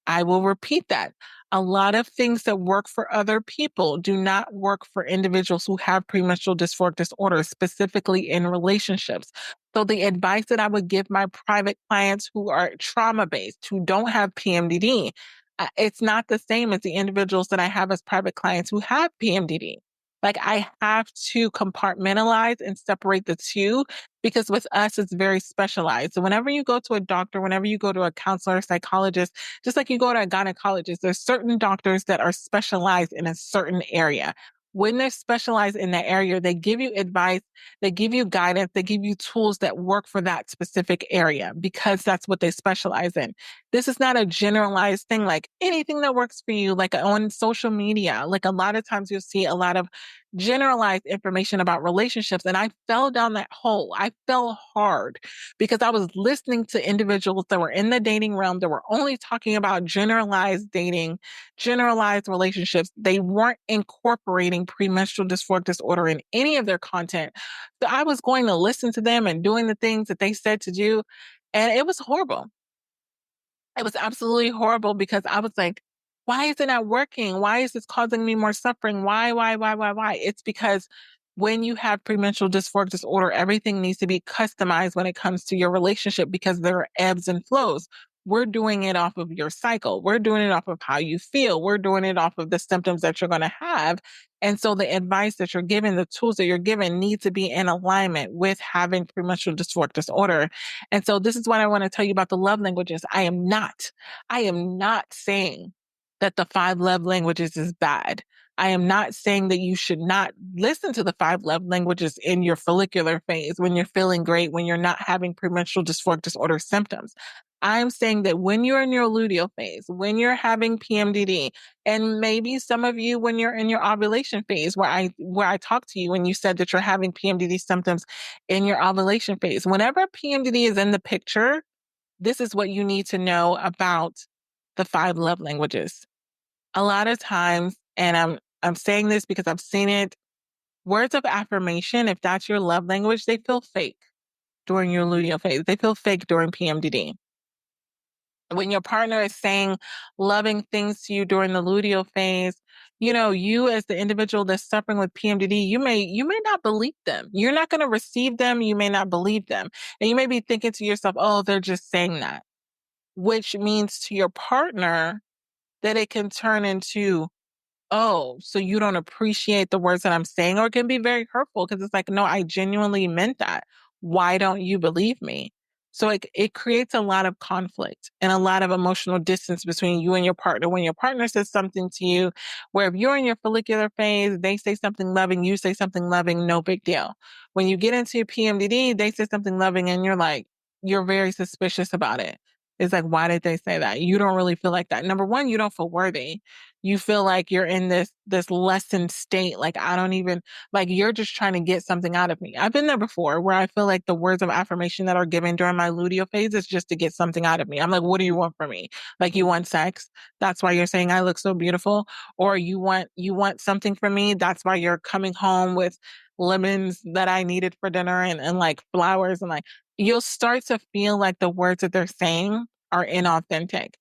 I will repeat that. A lot of things that work for other people do not work for individuals who have premenstrual dysphoric disorder, specifically in relationships. So the advice that I would give my private clients who are trauma-based, who don't have PMDD, it's not the same as the individuals that I have as private clients who have PMDD. Like I have to compartmentalize and separate the two because with us, it's very specialized. So whenever you go to a doctor, whenever you go to a counselor, psychologist, just like you go to a gynecologist, there's certain doctors that are specialized in a certain area. When they're specialized in that area, they give you advice, they give you guidance, they give you tools that work for that specific area because that's what they specialize in. This is not a generalized thing, like anything that works for you, like on social media. Like a lot of times you'll see a lot of generalized information about relationships. And I fell down that hole. I fell hard because I was listening to individuals that were in the dating realm that were only talking about generalized dating, generalized relationships. They weren't incorporating premenstrual dysphoric disorder in any of their content. So I was going to listen to them and doing the things that they said to do. And it was horrible. It was absolutely horrible because I was like, why is it not working? Why is this causing me more suffering? Why? It's because when you have premenstrual dysphoric disorder, everything needs to be customized when it comes to your relationship because there are ebbs and flows. We're doing it off of your cycle. We're doing it off of how you feel. We're doing it off of the symptoms that you're going to have. And so the advice that you're given, the tools that you're given need to be in alignment with having premenstrual dysphoric disorder. And so this is what I want to tell you about the love languages. I am not saying that the five love languages is bad. I am not saying that you should not listen to the five love languages in your follicular phase when you're feeling great, when you're not having premenstrual dysphoric disorder symptoms. I'm saying that when you're in your luteal phase, when you're having PMDD, and maybe some of you when you're in your ovulation phase, where I talked to you and you said that you're having PMDD symptoms in your ovulation phase. Whenever PMDD is in the picture, this is what you need to know about the five love languages. A lot of times, and I'm saying this because I've seen it, words of affirmation, if that's your love language, they feel fake during your luteal phase. They feel fake during PMDD. When your partner is saying loving things to you during the luteal phase, you as the individual that's suffering with PMDD, you may not believe them. You're not going to receive them. You may not believe them. And you may be thinking to yourself, oh, they're just saying that, which means to your partner that it can turn into, oh, so you don't appreciate the words that I'm saying, or it can be very hurtful because it's like, no, I genuinely meant that. Why don't you believe me? So it creates a lot of conflict and a lot of emotional distance between you and your partner. When your partner says something to you, where if you're in your follicular phase, they say something loving, you say something loving, no big deal. When you get into your PMDD, they say something loving and you're like, you're very suspicious about it. It's like, why did they say that? You don't really feel like that. Number one, you don't feel worthy. You feel like you're in this lessened state. Like I don't even like you're just trying to get something out of me. I've been there before where I feel like the words of affirmation that are given during my luteal phase is just to get something out of me. I'm like, what do you want from me? Like you want sex? That's why you're saying I look so beautiful? Or you want something from me? That's why you're coming home with lemons that I needed for dinner and like flowers and like you'll start to feel like the words that they're saying are inauthentic.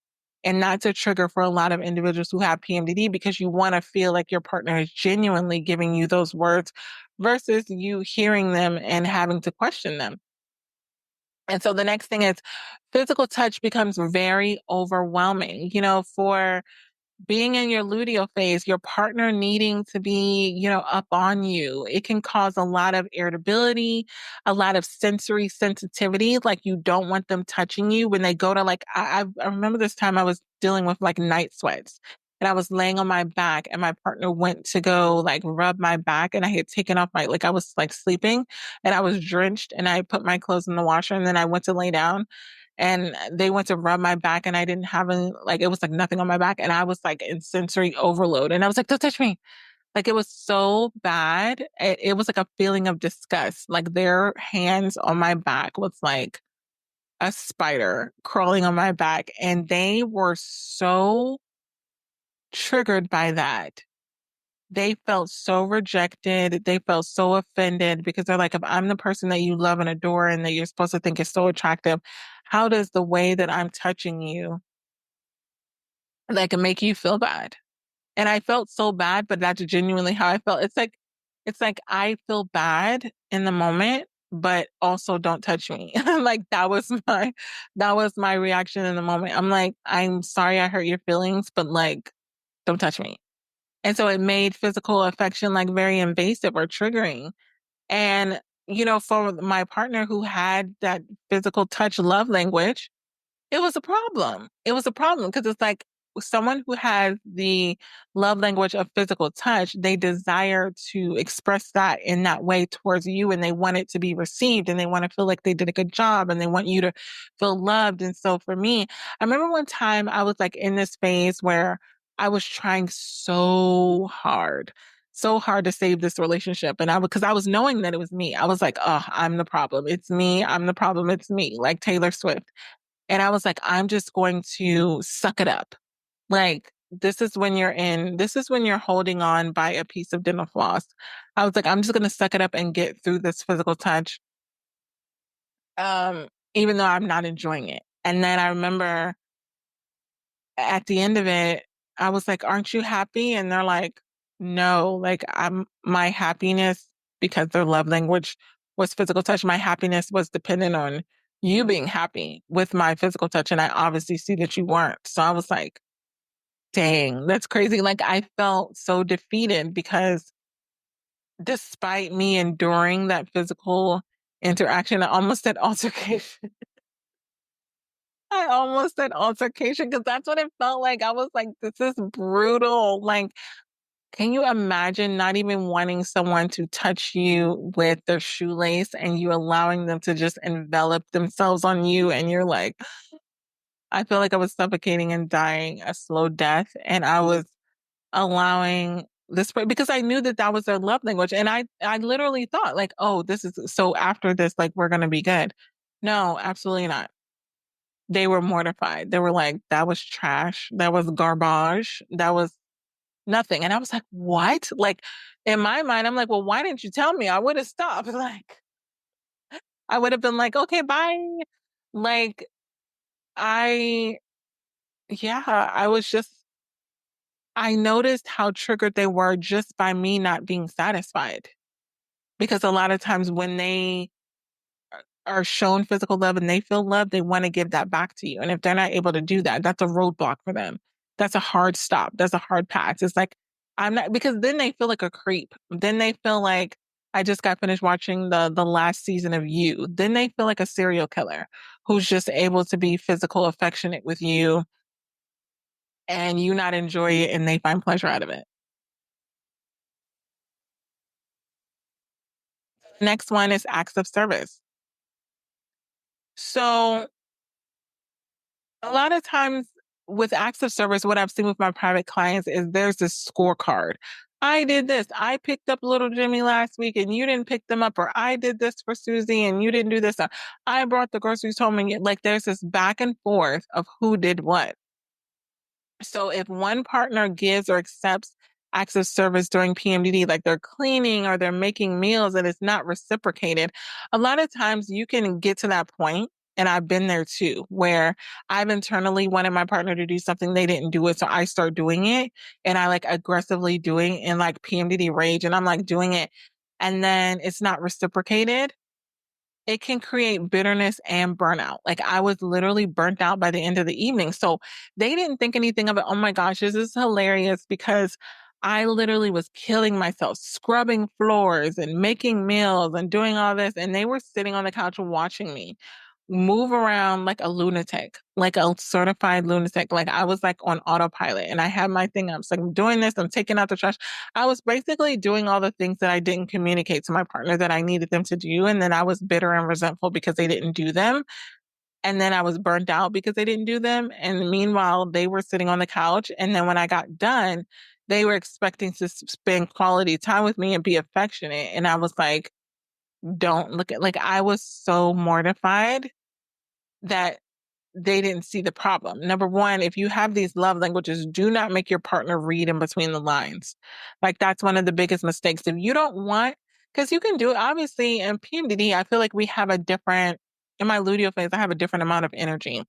And that's a trigger for a lot of individuals who have PMDD because you want to feel like your partner is genuinely giving you those words versus you hearing them and having to question them. And so the next thing is physical touch becomes very overwhelming. For being in your luteal phase, your partner needing to be, up on you, it can cause a lot of irritability, a lot of sensory sensitivity. Like you don't want them touching you when they go to like, I remember this time I was dealing with like night sweats and I was laying on my back and my partner went to go like rub my back and I had taken off like I was like sleeping and I was drenched and I put my clothes in the washer and then I went to lay down and they went to rub my back and I didn't have any, like, it was like nothing on my back. And I was like in sensory overload. And I was like, don't touch me. Like it was so bad. It was like a feeling of disgust. Like their hands on my back was like a spider crawling on my back. And they were so triggered by that. They felt so rejected. They felt so offended because they're like, if I'm the person that you love and adore and that you're supposed to think is so attractive, how does the way that I'm touching you like make you feel bad? And I felt so bad, but that's genuinely how I felt. It's like I feel bad in the moment, but also don't touch me. Like that was my reaction in the moment. I'm like, I'm sorry I hurt your feelings, but like don't touch me. And so it made physical affection like very invasive or triggering. And, for my partner who had that physical touch love language, it was a problem. It was a problem because it's like someone who has the love language of physical touch, they desire to express that in that way towards you and they want it to be received and they want to feel like they did a good job and they want you to feel loved. And so for me, I remember one time I was like in this phase where I was trying so hard to save this relationship. And because I was knowing that it was me. I was like, oh, I'm the problem. It's me. I'm the problem. It's me, like Taylor Swift. And I was like, I'm just going to suck it up. Like, this is when you're holding on by a piece of dental floss. I was like, I'm just going to suck it up and get through this physical touch, even though I'm not enjoying it. And then I remember at the end of it, I was like, aren't you happy? And they're like, no, like my happiness, because their love language was physical touch, my happiness was dependent on you being happy with my physical touch. And I obviously see that you weren't. So I was like, dang, that's crazy. Like I felt so defeated because despite me enduring that physical interaction, I almost said altercation. I almost said altercation because that's what it felt like. I was like, this is brutal. Like, can you imagine not even wanting someone to touch you with their shoelace and you allowing them to just envelop themselves on you? And you're like, I feel like I was suffocating and dying a slow death. And I was allowing this because I knew that that was their love language. And I literally thought like, oh, this is so after this, like, we're going to be good. No, absolutely not. They were mortified. They were like, that was trash. That was garbage. That was nothing. And I was like, what? Like in my mind, I'm like, well, why didn't you tell me? I would have stopped. Like, I would have been like, okay, bye. Like, I, yeah, I noticed how triggered they were just by me not being satisfied. Because a lot of times when they are shown physical love and they feel love, they want to give that back to you. And if they're not able to do that, that's a roadblock for them. That's a hard stop. That's a hard pass. It's like, I'm not, because then they feel like a creep. Then they feel like I just got finished watching the last season of You. Then they feel like a serial killer who's just able to be physical, affectionate with you and you not enjoy it and they find pleasure out of it. Next one is acts of service. So a lot of times with acts of service, what I've seen with my private clients is there's this scorecard. I did this. I picked up little Jimmy last week and you didn't pick them up, or I did this for Susie and you didn't do this. Or I brought the groceries home and like there's this back and forth of who did what. So if one partner gives or accepts acts of service during PMDD, like they're cleaning or they're making meals and it's not reciprocated, a lot of times you can get to that point, and I've been there too, where I've internally wanted my partner to do something, they didn't do it. So I start doing it and I like aggressively doing in like PMDD rage and I'm like doing it and then it's not reciprocated. It can create bitterness and burnout. Like I was literally burnt out by the end of the evening. So they didn't think anything of it. Oh my gosh, this is hilarious because I literally was killing myself, scrubbing floors and making meals and doing all this. And they were sitting on the couch watching me move around like a lunatic, like a certified lunatic. Like I was like on autopilot and I had my thing. I was like, I'm doing this, I'm taking out the trash. I was basically doing all the things that I didn't communicate to my partner that I needed them to do. And then I was bitter and resentful because they didn't do them. And then I was burnt out because they didn't do them. And meanwhile, they were sitting on the couch. And then when I got done, they were expecting to spend quality time with me and be affectionate. And I was like, don't look at, like, I was so mortified that they didn't see the problem. Number one, if you have these love languages, do not make your partner read in between the lines. Like that's one of the biggest mistakes. If you don't want, because you can do it, obviously in PMDD, I feel like we have a different, in my luteal phase, I have a different amount of energy.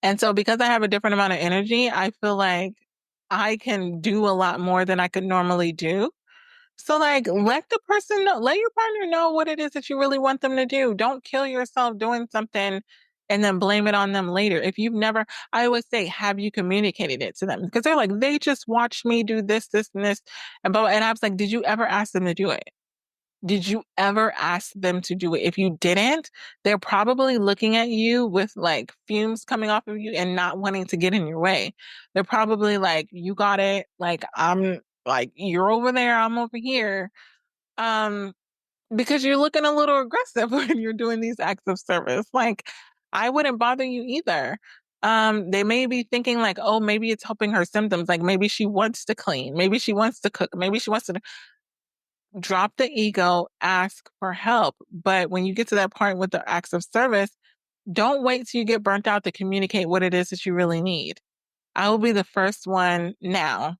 And so because I have a different amount of energy, I feel like I can do a lot more than I could normally do. So like let the person know, let your partner know what it is that you really want them to do. Don't kill yourself doing something and then blame it on them later. If you've never, I always say, have you communicated it to them? Because they're like, they just watched me do this, this, and this. And I was like, did you ever ask them to do it? Did you ever ask them to do it? If you didn't, they're probably looking at you with like fumes coming off of you and not wanting to get in your way. They're probably like, you got it. Like, I'm like, you're over there, I'm over here. Um, because you're looking a little aggressive when you're doing these acts of service. Like, I wouldn't bother you either. They may be thinking like, oh, maybe it's helping her symptoms. Like maybe she wants to clean, maybe she wants to cook, maybe she wants to drop the ego, ask for help. But when you get to that point with the acts of service, don't wait till you get burnt out to communicate what it is that you really need. I will be the first one now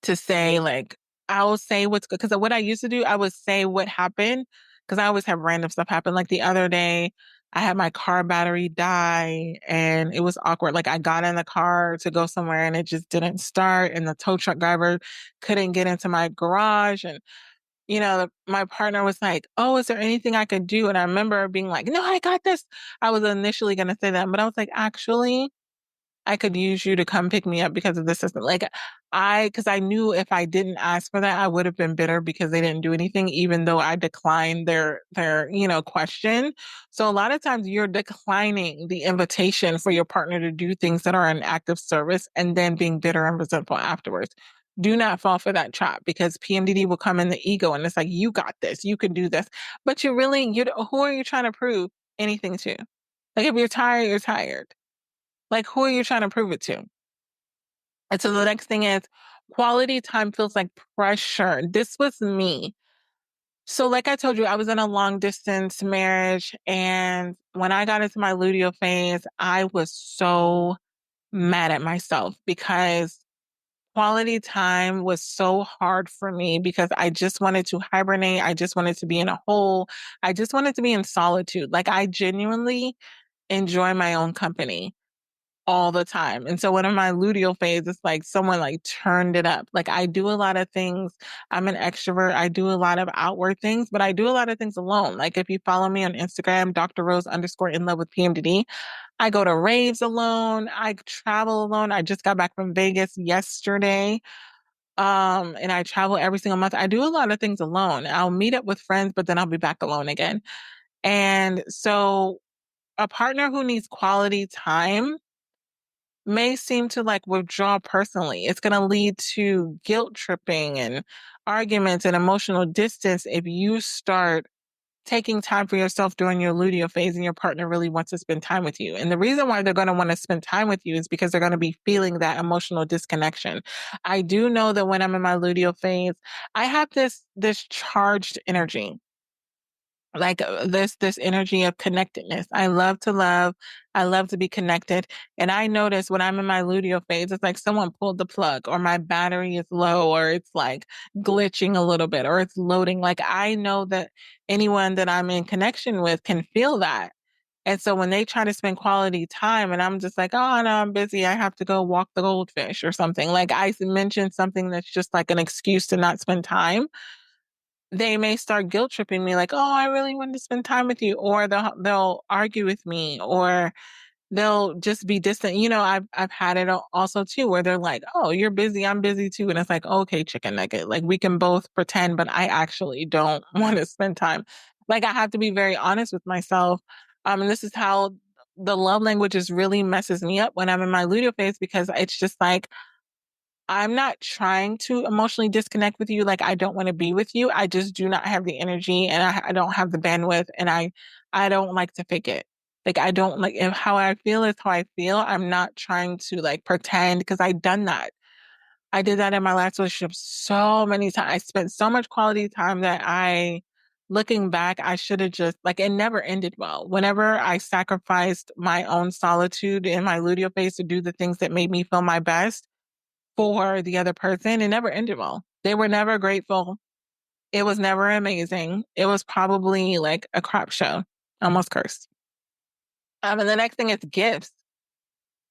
to say, like, I'll say what's good. Because what I used to do, I would say what happened because I always have random stuff happen. Like the other day, I had my car battery die and it was awkward. Like I got in the car to go somewhere and it just didn't start, and the tow truck driver couldn't get into my garage. And my partner was like, "Oh, is there anything I could do?" And I remember being like, "No, I got this." I was initially going to say that, but I was like, "Actually, I could use you to come pick me up because of this system." Like because I knew if I didn't ask for that, I would have been bitter because they didn't do anything, even though I declined their question. So a lot of times you're declining the invitation for your partner to do things that are an act of service and then being bitter and resentful afterwards. Do not fall for that trap because PMDD will come in the ego and it's like, you got this, you can do this. But who are you trying to prove anything to? Like if you're tired, you're tired. Like, who are you trying to prove it to? And so the next thing is quality time feels like pressure. This was me. So, like I told you, I was in a long distance marriage. And when I got into my luteal phase, I was so mad at myself because quality time was so hard for me because I just wanted to hibernate. I just wanted to be in a hole. I just wanted to be in solitude. Like, I genuinely enjoy my own company all the time. And so one of my luteal phase is like someone like turned it up. Like I do a lot of things. I'm an extrovert. I do a lot of outward things, but I do a lot of things alone. Like if you follow me on Instagram, Dr. Rose underscore in love with PMDD, I go to raves alone. I travel alone. I just got back from Vegas yesterday. And I travel every single month. I do a lot of things alone. I'll meet up with friends, but then I'll be back alone again. And so a partner who needs quality time may seem to like withdraw personally. It's going to lead to guilt tripping and arguments and emotional distance if you start taking time for yourself during your luteal phase and your partner really wants to spend time with you. And the reason why they're going to want to spend time with you is because they're going to be feeling that emotional disconnection. I do know that when I'm in my luteal phase, I have this charged energy, like this energy of connectedness. I love to love. I love to be connected. And I notice when I'm in my luteal phase, it's like someone pulled the plug or my battery is low or it's like glitching a little bit or it's loading. Like I know that anyone that I'm in connection with can feel that. And so when they try to spend quality time and I'm just like, oh no, I'm busy. I have to go walk the goldfish or something. Like I mentioned something that's just like an excuse to not spend time, they may start guilt tripping me like, "Oh, I really wanted to spend time with you," or they'll argue with me, or they'll just be distant. I've had it also too, where they're like, "Oh, you're busy, I'm busy too," and it's like, "Okay, chicken nugget, like we can both pretend, but I actually don't want to spend time." Like I have to be very honest with myself. And this is how the love languages really messes me up when I'm in my luteal phase because it's just like I'm not trying to emotionally disconnect with you. Like I don't want to be with you. I just do not have the energy and I don't have the bandwidth and I don't like to fake it. Like I don't like if how I feel is how I feel. I'm not trying to like pretend because I've done that. I did that in my last relationship so many times. I spent so much quality time that looking back, I should have just like it never ended well. Whenever I sacrificed my own solitude in my luteal phase to do the things that made me feel my best, for the other person, it never ended well. They were never grateful. It was never amazing. It was probably like a crap show, almost cursed. And the next thing is gifts.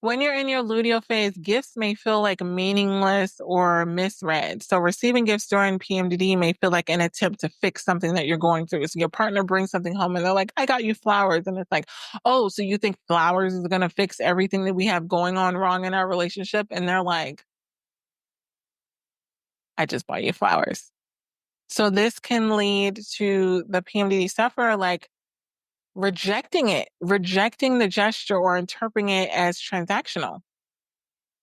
When you're in your luteal phase, gifts may feel like meaningless or misread. So receiving gifts during PMDD may feel like an attempt to fix something that you're going through. So your partner brings something home and they're like, I got you flowers. And it's like, oh, so you think flowers is going to fix everything that we have going on wrong in our relationship? And they're like, I just bought you flowers. So this can lead to the PMDD sufferer like rejecting the gesture or interpreting it as transactional,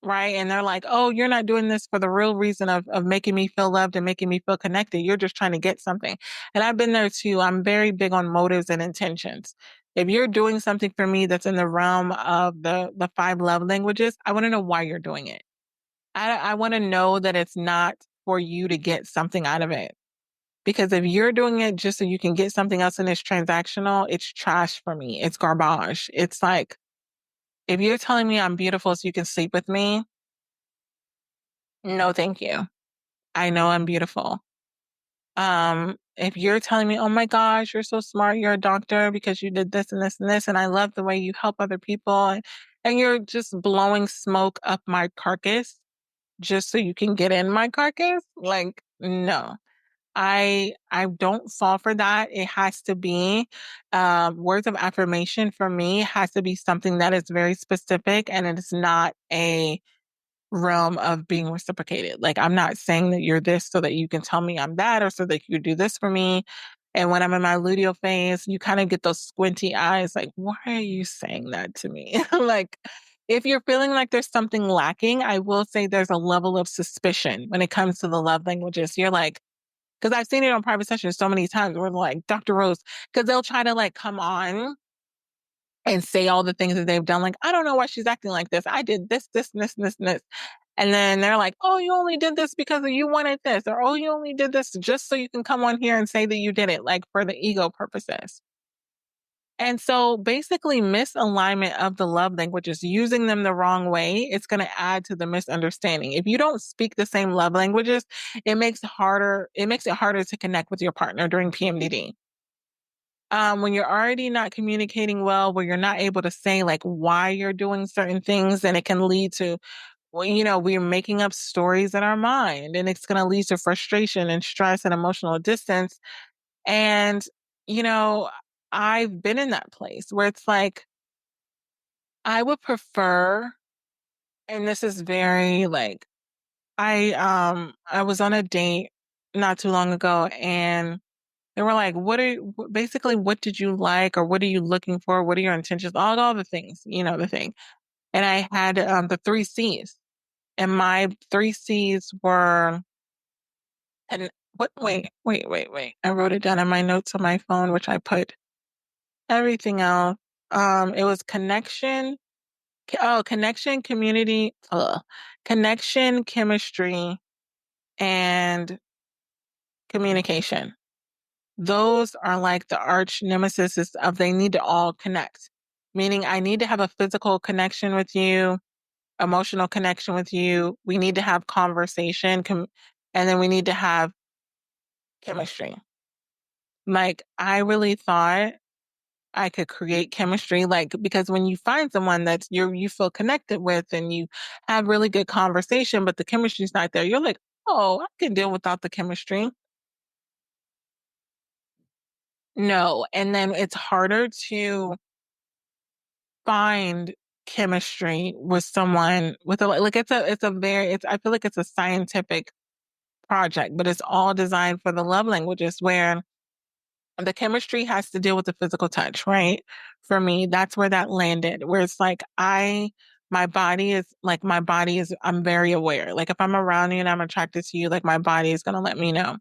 right? And they're like, oh, you're not doing this for the real reason of making me feel loved and making me feel connected. You're just trying to get something. And I've been there too. I'm very big on motives and intentions. If you're doing something for me that's in the realm of the five love languages, I want to know why you're doing it. I want to know that it's not for you to get something out of it. Because if you're doing it just so you can get something else and it's transactional, it's trash for me. It's garbage. It's like, if you're telling me I'm beautiful so you can sleep with me, no, thank you. I know I'm beautiful. If you're telling me, oh my gosh, you're so smart, you're a doctor because you did this and this and this, and I love the way you help other people, and you're just blowing smoke up my carcass just so you can get in my carcass, like, no. I don't fall for that. It has to be words of affirmation for me has to be something that is very specific and it is not a realm of being reciprocated. Like I'm not saying that you're this so that you can tell me I'm that or so that you do this for me. And when I'm in my luteal phase, you kind of get those squinty eyes like, why are you saying that to me? Like if you're feeling like there's something lacking, I will say there's a level of suspicion when it comes to the love languages. You're like, because I've seen it on private sessions so many times where like Dr. Rose, because they'll try to like come on and say all the things that they've done. Like, I don't know why she's acting like this. I did this, this, and this, and this, and this. And then they're like, oh, you only did this because you wanted this, or oh, you only did this just so you can come on here and say that you did it, like for the ego purposes. And so basically misalignment of the love languages, using them the wrong way, it's going to add to the misunderstanding. If you don't speak the same love languages, it makes it harder to connect with your partner during PMDD. When you're already not communicating well, where you're not able to say like why you're doing certain things, and it can lead to, well, we're making up stories in our mind and it's going to lead to frustration and stress and emotional distance. And, you know, I've been in that place where it's like, I would prefer, and this is very like I was on a date not too long ago, and they were like, basically, what did you like, or what are you looking for? What are your intentions? All the things, the thing. And I had the three C's, and my three C's were, and what, wait. I wrote it down in my notes on my phone, which I put everything else. It was connection, connection, chemistry, and communication. Those are like the arch nemesis of they need to all connect. Meaning I need to have a physical connection with you, emotional connection with you. We need to have conversation, and then we need to have chemistry. Like I really thought I could create chemistry, like because when you find someone that you feel connected with and you have really good conversation, but the chemistry's not there, you're like, oh, I can deal without the chemistry. No, and then it's harder to find chemistry with someone with a like it's I feel like it's a scientific project, but it's all designed for the love languages where the chemistry has to deal with the physical touch, right? For me, that's where that landed, where it's like my body is, I'm very aware. Like if I'm around you and I'm attracted to you, like my body is gonna let me know.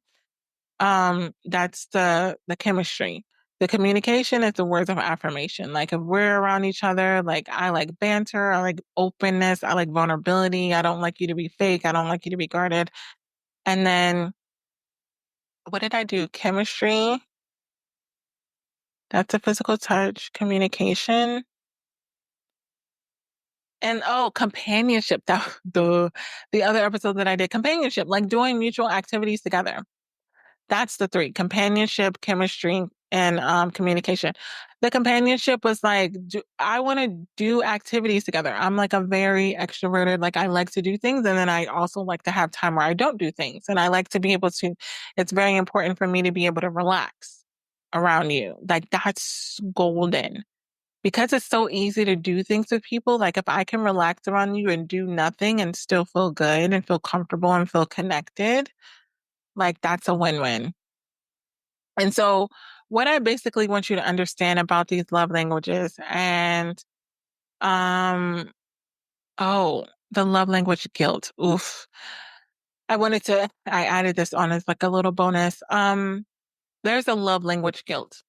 That's the chemistry. The communication is the words of affirmation. Like if we're around each other, like I like banter, I like openness, I like vulnerability. I don't like you to be fake. I don't like you to be guarded. And then what did I do? Chemistry. That's a physical touch, communication, and companionship. That the other episode that I did, companionship, like doing mutual activities together. That's the three: companionship, chemistry, and communication. The companionship was like, I want to do activities together. I'm like a very extroverted, like I like to do things. And then I also like to have time where I don't do things. And I like to be able to, it's very important for me to be able to relax around you. Like that's golden because it's so easy to do things with people. Like if I can relax around you and do nothing and still feel good and feel comfortable and feel connected, like that's a win-win. And so, what I basically want you to understand about these love languages and, um, the love language guilt. Oof. I added this on as like a little bonus. There's a love language guilt.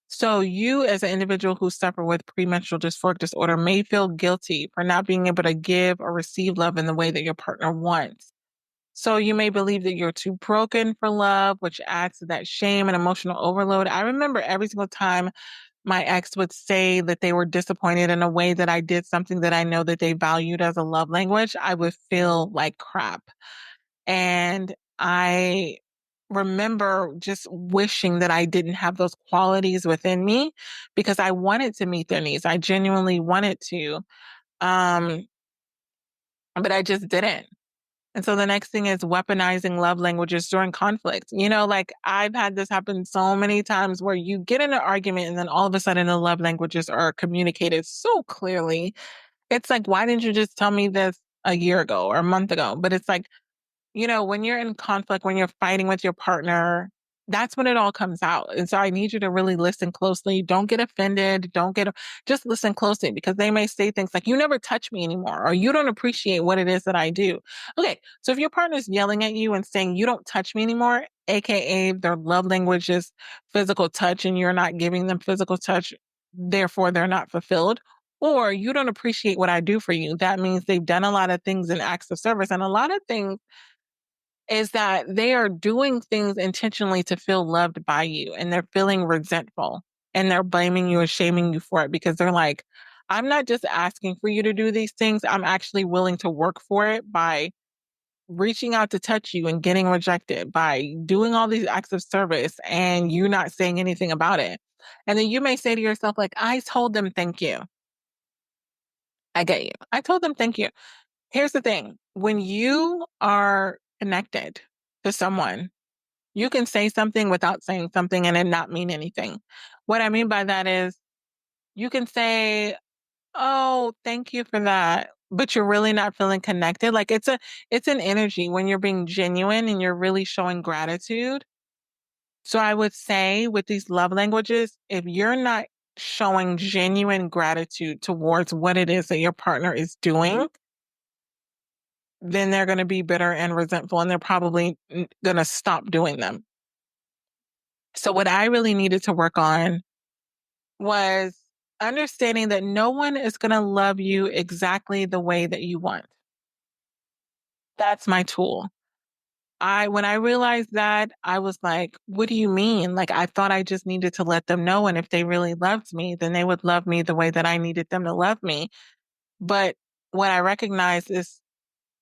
So you as an individual who suffer with premenstrual dysphoric disorder may feel guilty for not being able to give or receive love in the way that your partner wants. So you may believe that you're too broken for love, which adds to that shame and emotional overload. I remember every single time my ex would say that they were disappointed in a way that I did something that I know that they valued as a love language, I would feel like crap. And I remember just wishing that I didn't have those qualities within me because I wanted to meet their needs. I genuinely wanted to. Um, but I just didn't. And so the next thing is weaponizing love languages during conflict. Like I've had this happen so many times where you get in an argument and then all of a sudden the love languages are communicated so clearly. It's like, why didn't you just tell me this a year ago or a month ago? But it's like, when you're in conflict, when you're fighting with your partner, that's when it all comes out. And so I need you to really listen closely. Don't get offended. Just listen closely because they may say things like, you never touch me anymore, or you don't appreciate what it is that I do. Okay. So if your partner's yelling at you and saying, you don't touch me anymore, AKA their love language is physical touch and you're not giving them physical touch, therefore they're not fulfilled. Or you don't appreciate what I do for you. That means they've done a lot of things in acts of service. And a lot of things is that they are doing things intentionally to feel loved by you and they're feeling resentful and they're blaming you and shaming you for it because they're like, I'm not just asking for you to do these things. I'm actually willing to work for it by reaching out to touch you and getting rejected, by doing all these acts of service and you not saying anything about it. And then you may say to yourself, like, I told them thank you. I get you. I told them thank you. Here's the thing. When you are connected to someone, you can say something without saying something and it not mean anything. What I mean by that is you can say, oh, thank you for that. but you're really not feeling connected. Like it's an energy when you're being genuine and you're really showing gratitude. So I would say with these love languages, if you're not showing genuine gratitude towards what it is that your partner is doing, then they're going to be bitter and resentful and they're probably going to stop doing them. So what I really needed to work on was understanding that no one is going to love you exactly the way that you want. That's my tool. When I realized that, I was like, what do you mean? Like, I thought I just needed to let them know. And if they really loved me, then they would love me the way that I needed them to love me. But what I recognized is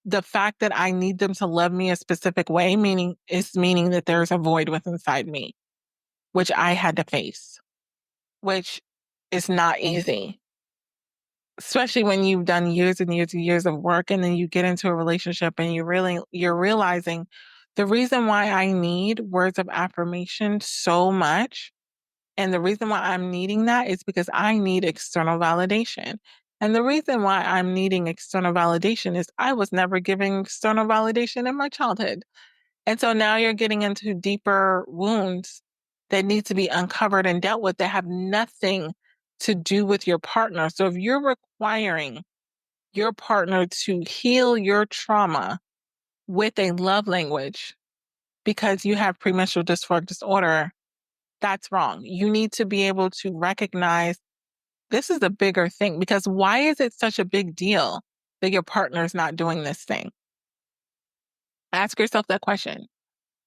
the fact that I need them to love me a specific way, meaning that there's a void within inside me, which I had to face, which is not easy, especially when you've done years and years and years of work and then you get into a relationship and you're realizing the reason why I need words of affirmation so much and the reason why I'm needing that is because I need external validation. And the reason why I'm needing external validation is I was never giving external validation in my childhood. And so now you're getting into deeper wounds that need to be uncovered and dealt with that have nothing to do with your partner. So if you're requiring your partner to heal your trauma with a love language because you have premenstrual dysphoric disorder, that's wrong. You need to be able to recognize this is a bigger thing because why is it such a big deal that your partner is not doing this thing? Ask yourself that question.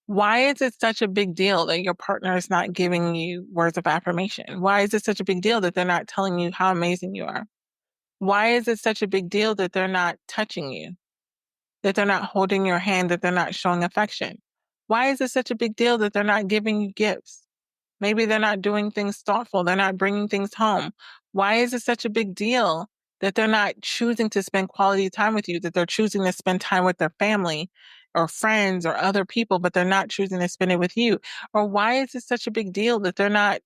Why is it such a big deal that your partner is not giving you words of affirmation? Why is it such a big deal that they're not telling you how amazing you are? Why is it such a big deal that they're not touching you, that they're not holding your hand, that they're not showing affection? Why is it such a big deal that they're not giving you gifts? Maybe they're not doing things thoughtful. They're not bringing things home. Why is it such a big deal that they're not choosing to spend quality time with you, that they're choosing to spend time with their family or friends or other people, but they're not choosing to spend it with you? Or why is it such a big deal that they're not,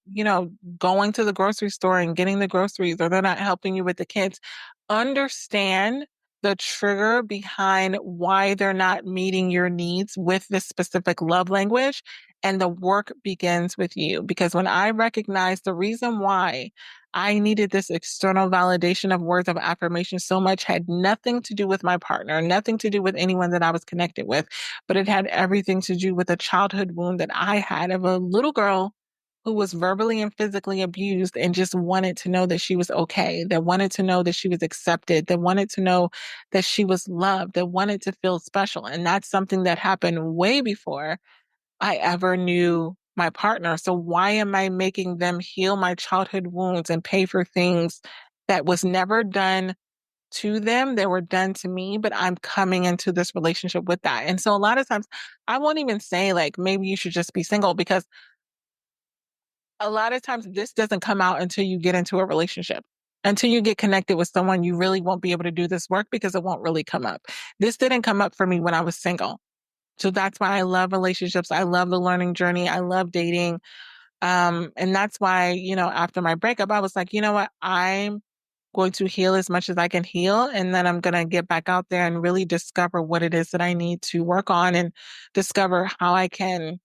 going to the grocery store and getting the groceries or they're not helping you with the kids? Understand the trigger behind why they're not meeting your needs with this specific love language. And the work begins with you. Because when I recognized the reason why I needed this external validation of words of affirmation so much had nothing to do with my partner, nothing to do with anyone that I was connected with, but it had everything to do with a childhood wound that I had of a little girl who was verbally and physically abused and just wanted to know that she was okay, that wanted to know that she was accepted, that wanted to know that she was loved, that wanted to feel special. And that's something that happened way before I ever knew my partner. So why am I making them heal my childhood wounds and pay for things that was never done to them? They were done to me, but I'm coming into this relationship with that. And so a lot of times I won't even say like, maybe you should just be single because a lot of times this doesn't come out until you get into a relationship. Until you get connected with someone, you really won't be able to do this work because it won't really come up. This didn't come up for me when I was single. So that's why I love relationships. I love the learning journey. I love dating. And that's why, after my breakup, I was like, you know what? I'm going to heal as much as I can heal. And then I'm going to get back out there and really discover what it is that I need to work on and discover how I can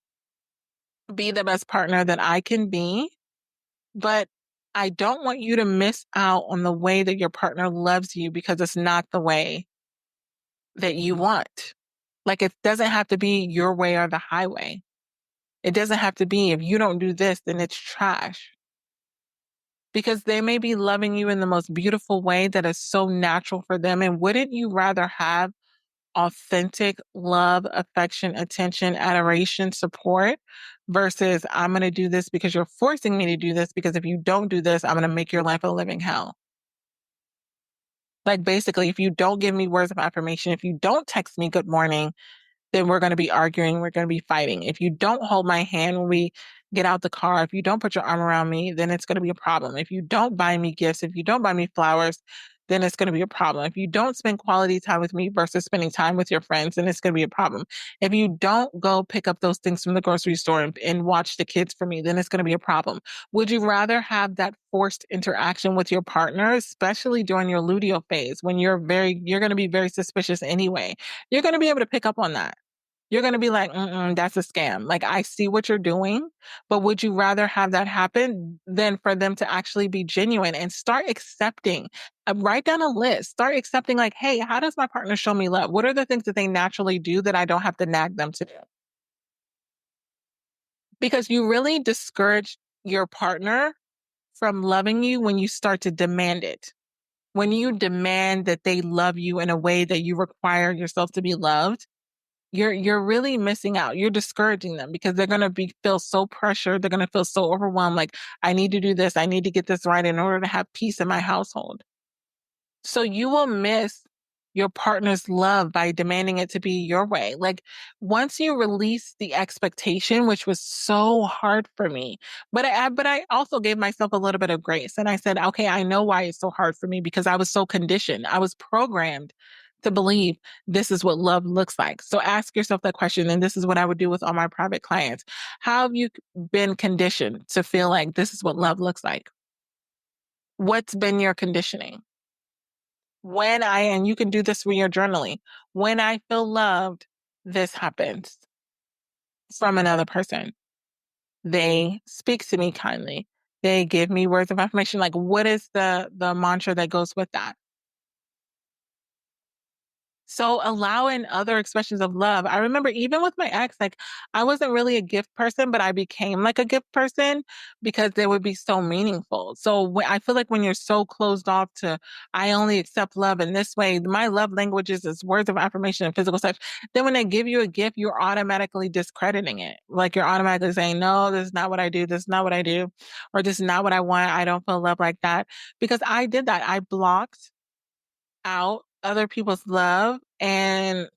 be the best partner that I can be. But I don't want you to miss out on the way that your partner loves you because it's not the way that you want. Like it doesn't have to be your way or the highway. It doesn't have to be if you don't do this, then it's trash. Because they may be loving you in the most beautiful way that is so natural for them. And wouldn't you rather have authentic love, affection, attention, adoration, support versus I'm going to do this because you're forcing me to do this because if you don't do this, I'm going to make your life a living hell. Like basically, if you don't give me words of affirmation, if you don't text me good morning, then we're going to be arguing. We're going to be fighting. If you don't hold my hand when we get out the car, if you don't put your arm around me, then it's going to be a problem. If you don't buy me gifts, if you don't buy me flowers, then it's going to be a problem. If you don't spend quality time with me versus spending time with your friends, then it's going to be a problem. If you don't go pick up those things from the grocery store and watch the kids for me, then it's going to be a problem. Would you rather have that forced interaction with your partner, especially during your luteal phase when you're going to be very suspicious anyway? You're going to be able to pick up on that. You're going to be like, that's a scam. Like, I see what you're doing, but would you rather have that happen than for them to actually be genuine and start accepting? Write down a list. Start accepting, like, hey, how does my partner show me love? What are the things that they naturally do that I don't have to nag them to do? Because you really discourage your partner from loving you when you start to demand it. When you demand that they love you in a way that you require yourself to be loved, you're really missing out. You're discouraging them because they're gonna be feel so pressured. They're gonna feel so overwhelmed. Like, I need to do this. I need to get this right in order to have peace in my household. So you will miss your partner's love by demanding it to be your way. Like, once you release the expectation, which was so hard for me, but I also gave myself a little bit of grace. And I said, okay, I know why it's so hard for me because I was so conditioned. I was programmed to believe this is what love looks like. So ask yourself that question. And this is what I would do with all my private clients. How have you been conditioned to feel like this is what love looks like? What's been your conditioning? And you can do this when you're journaling, when I feel loved, this happens from another person. They speak to me kindly. They give me words of affirmation. Like, what is the mantra that goes with that? So allowing other expressions of love. I remember even with my ex, like, I wasn't really a gift person, but I became like a gift person because they would be so meaningful. So I feel like when you're so closed off to, I only accept love in this way, my love languages is words of affirmation and physical touch. Then when they give you a gift, you're automatically discrediting it. Like, you're automatically saying, no, this is not what I do. This is not what I do. Or this is not what I want. I don't feel love like that. Because I did that. I blocked out other people's love, and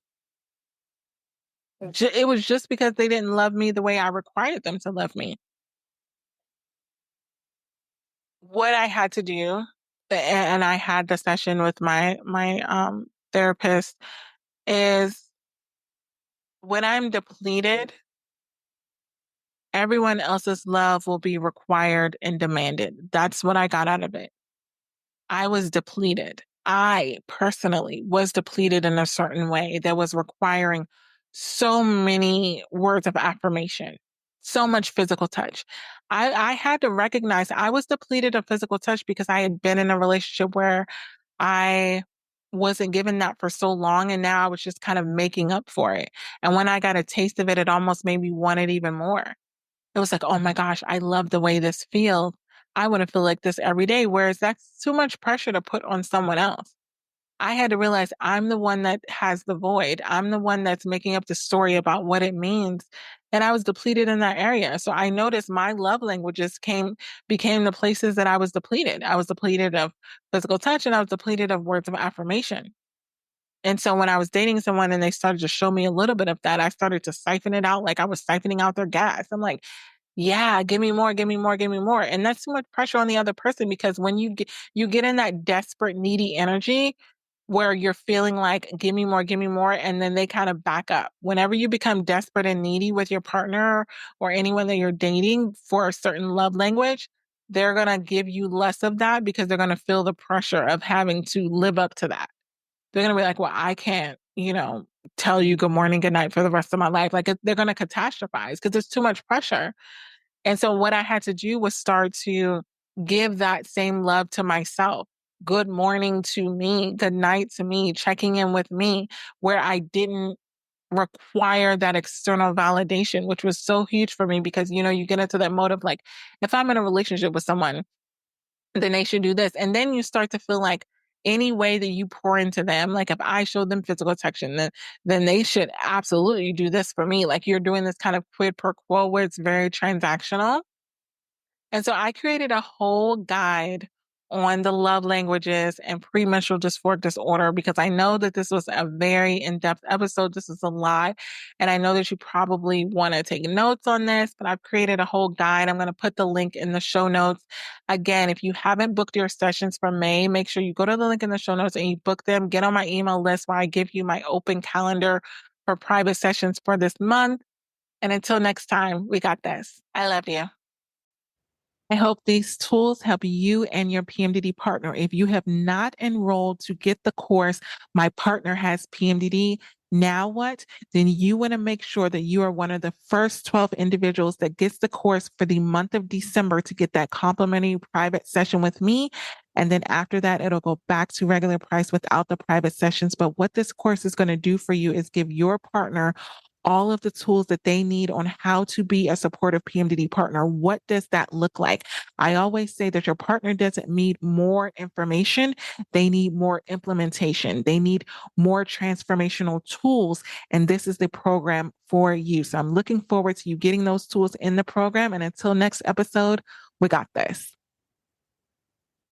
it was just because they didn't love me the way I required them to love me. What I had to do, and I had the session with my therapist, is when I'm depleted, everyone else's love will be required and demanded. That's what I got out of it. I was depleted. I personally was depleted in a certain way that was requiring so many words of affirmation, so much physical touch. I had to recognize I was depleted of physical touch because I had been in a relationship where I wasn't given that for so long. And now I was just kind of making up for it. And when I got a taste of it, it almost made me want it even more. It was like, oh my gosh, I love the way this feels. I want to feel like this every day. Whereas that's too much pressure to put on someone else. I had to realize I'm the one that has the void. I'm the one that's making up the story about what it means. And I was depleted in that area. So I noticed my love languages became the places that I was depleted. I was depleted of physical touch and I was depleted of words of affirmation. And so when I was dating someone and they started to show me a little bit of that, I started to siphon it out like I was siphoning out their gas. I'm like, yeah, give me more, give me more, give me more. And that's too much pressure on the other person because when you get in that desperate, needy energy where you're feeling like, give me more, and then they kind of back up. Whenever you become desperate and needy with your partner or anyone that you're dating for a certain love language, they're gonna give you less of that because they're gonna feel the pressure of having to live up to that. They're gonna be like, well, I can't, tell you good morning, good night for the rest of my life. Like, they're gonna catastrophize because there's too much pressure. And so what I had to do was start to give that same love to myself. Good morning to me, good night to me, checking in with me, where I didn't require that external validation, which was so huge for me because, you get into that mode of like, if I'm in a relationship with someone, then they should do this. And then you start to feel like any way that you pour into them, like if I show them physical affection, then they should absolutely do this for me. Like, you're doing this kind of quid pro quo where it's very transactional. And so I created a whole guide on the love languages and premenstrual dysphoric disorder, because I know that this was a very in-depth episode. This is a lot. And I know that you probably want to take notes on this, but I've created a whole guide. I'm going to put the link in the show notes. Again, if you haven't booked your sessions for May, make sure you go to the link in the show notes and you book them. Get on my email list where I give you my open calendar for private sessions for this month. And until next time, we got this. I love you. I hope these tools help you and your PMDD partner. If you have not enrolled to get the course, My Partner Has PMDD, now what? Then you want to make sure that you are one of the first 12 individuals that gets the course for the month of December to get that complimentary private session with me. And then after that, it'll go back to regular price without the private sessions. But what this course is going to do for you is give your partner all of the tools that they need on how to be a supportive PMDD partner. What does that look like? I always say that your partner doesn't need more information. They need more implementation. They need more transformational tools. And this is the program for you. So I'm looking forward to you getting those tools in the program. And until next episode, we got this.